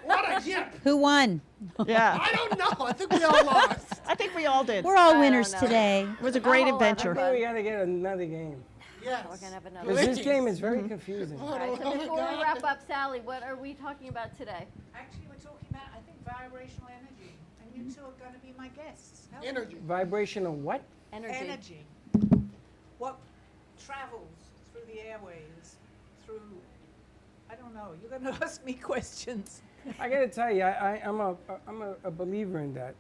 What a yip. Who won? Yeah. I don't know. I think we all lost. I think we all did. We're all I don't winners know. today. It was a great I'll adventure. have I think we gotta get another game. Yes. We're going to have another Because one. this game is very confusing. All right, so before we wrap up, Sally, what are we talking about today? Actually, we're talking about, I think, vibrational energy. And you two are going to be my guests. Help me. Energy. Vibrational what? Energy. What travels through the airways, through, I don't know, you're going to ask me questions. I gotta tell you, I'm a believer in that.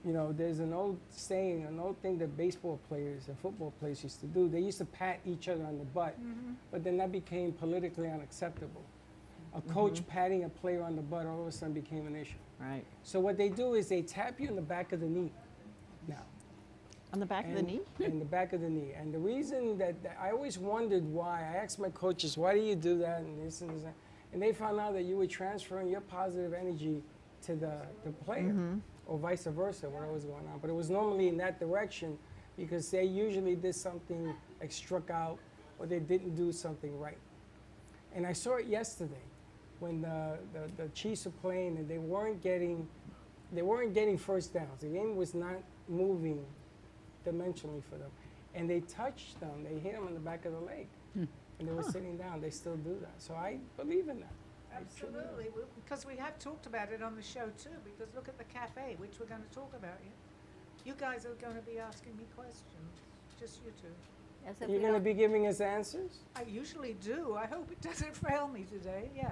You know, there's an old saying, an old thing that baseball players and football players used to do. They used to pat each other on the butt, but then that became politically unacceptable. A coach patting a player on the butt all of a sudden became an issue. Right. So what they do is they tap you in the back of the knee now. On the back of the knee? In the back of the knee. And the reason that I always wondered why, I asked my coaches, why do you do that and this and that? And they found out that you were transferring your positive energy to the player, or vice versa, whatever was going on. But it was normally in that direction because they usually did something like struck out or they didn't do something right. And I saw it yesterday when the Chiefs were playing and they weren't getting first downs. The game was not moving dimensionally for them. And they touched them, they hit them in the back of the leg. And they were sitting down, they still do that. So I believe in that. Absolutely, because we have talked about it on the show too, because look at the cafe, which we're going to talk about here. You guys are going to be asking me questions, just you two. Yes, You're going to be giving us answers? I usually do. I hope it doesn't fail me today, yeah.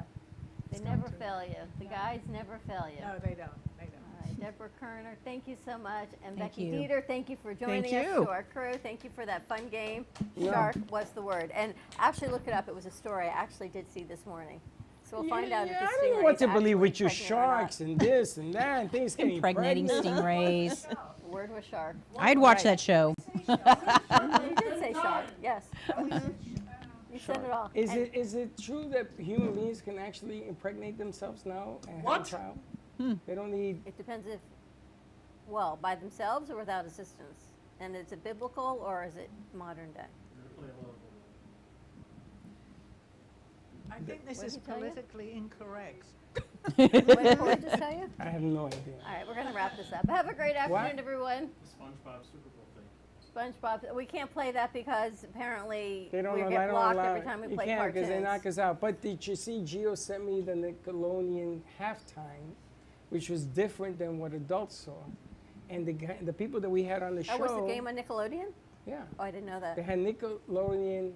They never fail you. The guys never fail you. No, they don't. They don't. All right, Deborah Kerner, thank you so much. And Thank Becky you. Dieter, thank you for joining Thank us. you. To our crew, thank you for that fun game. Yeah. Shark was the word. And actually look it up. It was a story I actually did see this morning. So we'll find out if the I don't know what to stingray's believe with actually your pregnant or not. sharks and this and that and things getting Impregnating pregnant. stingrays. The word was shark. I'd watch Right. that show. You did say shark, yes. You said it all. Is And it true that human beings can actually impregnate themselves now and have What? a child? They don't need. It depends if, well, by themselves or without assistance. And is it biblical or is it modern day? I think this What is did he tell you? politically incorrect. What did Corey just tell you? I have no idea. All right, we're going to wrap this up. Have a great afternoon, everyone. SpongeBob Super Bowl thing. SpongeBob. We can't play that because apparently They don't we know. get I don't blocked allow every it. time we You play can't cartoons. because they knock us out. But did you see? Gio sent me the Nickelodeon halftime, which was different than what adults saw. And the people that we had on the show. Oh, was the game on Nickelodeon? Yeah. Oh, I didn't know that. They had Nickelodeon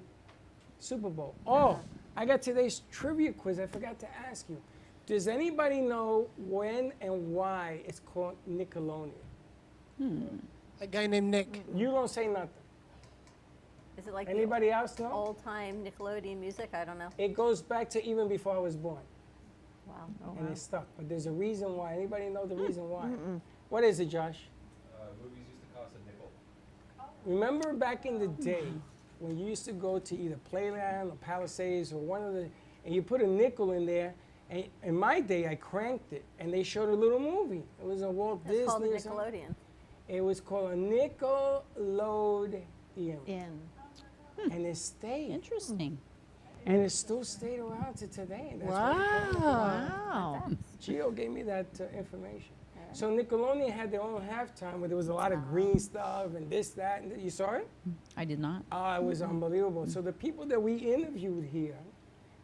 Super Bowl. Oh, I got today's trivia quiz. I forgot to ask you. Does anybody know when and why it's called Nickelodeon? A guy named Nick. You don't say nothing. Is it like Anybody else know? old-time Nickelodeon music? I don't know. It goes back to even before I was born. Wow. And it's stuck. But there's a reason why. Anybody know the reason why? What is it, Josh? Movies used to cost a nickel. Remember back in the day when you used to go to either Playland or Palisades or one of the, and you put a nickel in there, and in my day I cranked it, and they showed a little movie. It was a Walt Disney. It's called or something. Nickelodeon. It was called a Nickelodeon. And it stayed. Interesting. And it still stayed around to today. That's Wow. Gio gave me that information. So Nickelodeon had their own halftime where there was a lot of green stuff and this, that, and you saw it? I did not. It was unbelievable. So the people that we interviewed here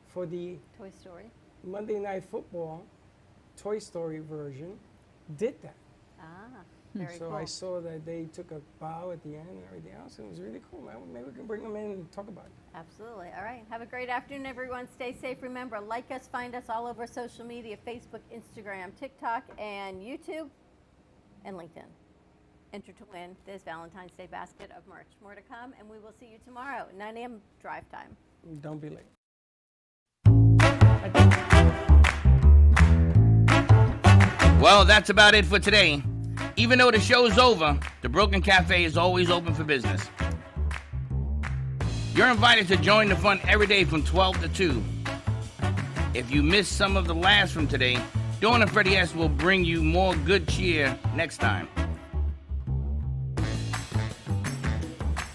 for the Toy Story Monday Night Football Toy Story version did that. Very so cool. I saw that they took a bow at the end and everything else, and it was really cool. Maybe we can bring them in and talk about it. Absolutely. All right. Have a great afternoon, everyone. Stay safe. Remember, like us, find us all over social media, Facebook, Instagram, TikTok, and YouTube, and LinkedIn. Enter to win this Valentine's Day basket of merch. More to come, and we will see you tomorrow, 9 a.m. drive time. Don't be late. Well, that's about it for today. Even though the show's over, the Broken Cafe is always open for business. You're invited to join the fun every day from 12 to 2. If you missed some of the laughs from today, Dawn and Freddie S. will bring you more good cheer next time.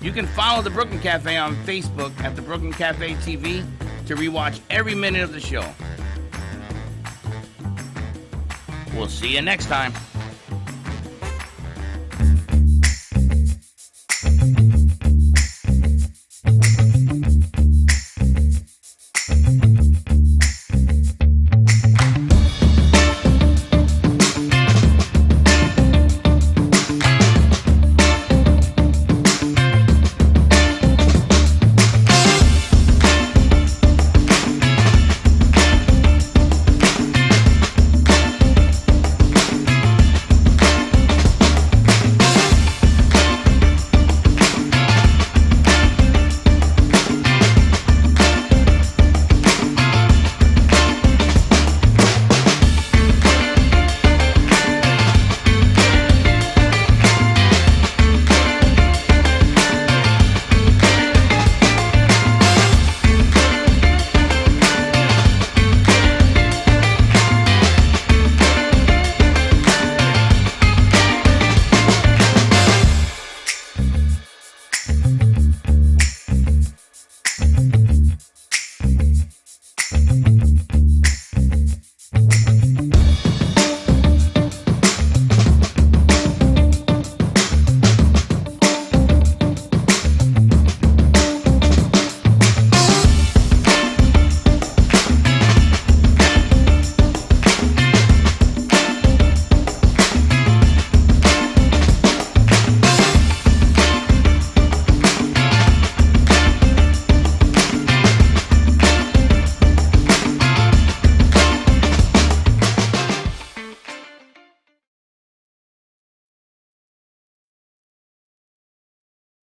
You can follow the Brooklyn Cafe on Facebook at the Brooklyn Cafe TV to rewatch every minute of the show. We'll see you next time.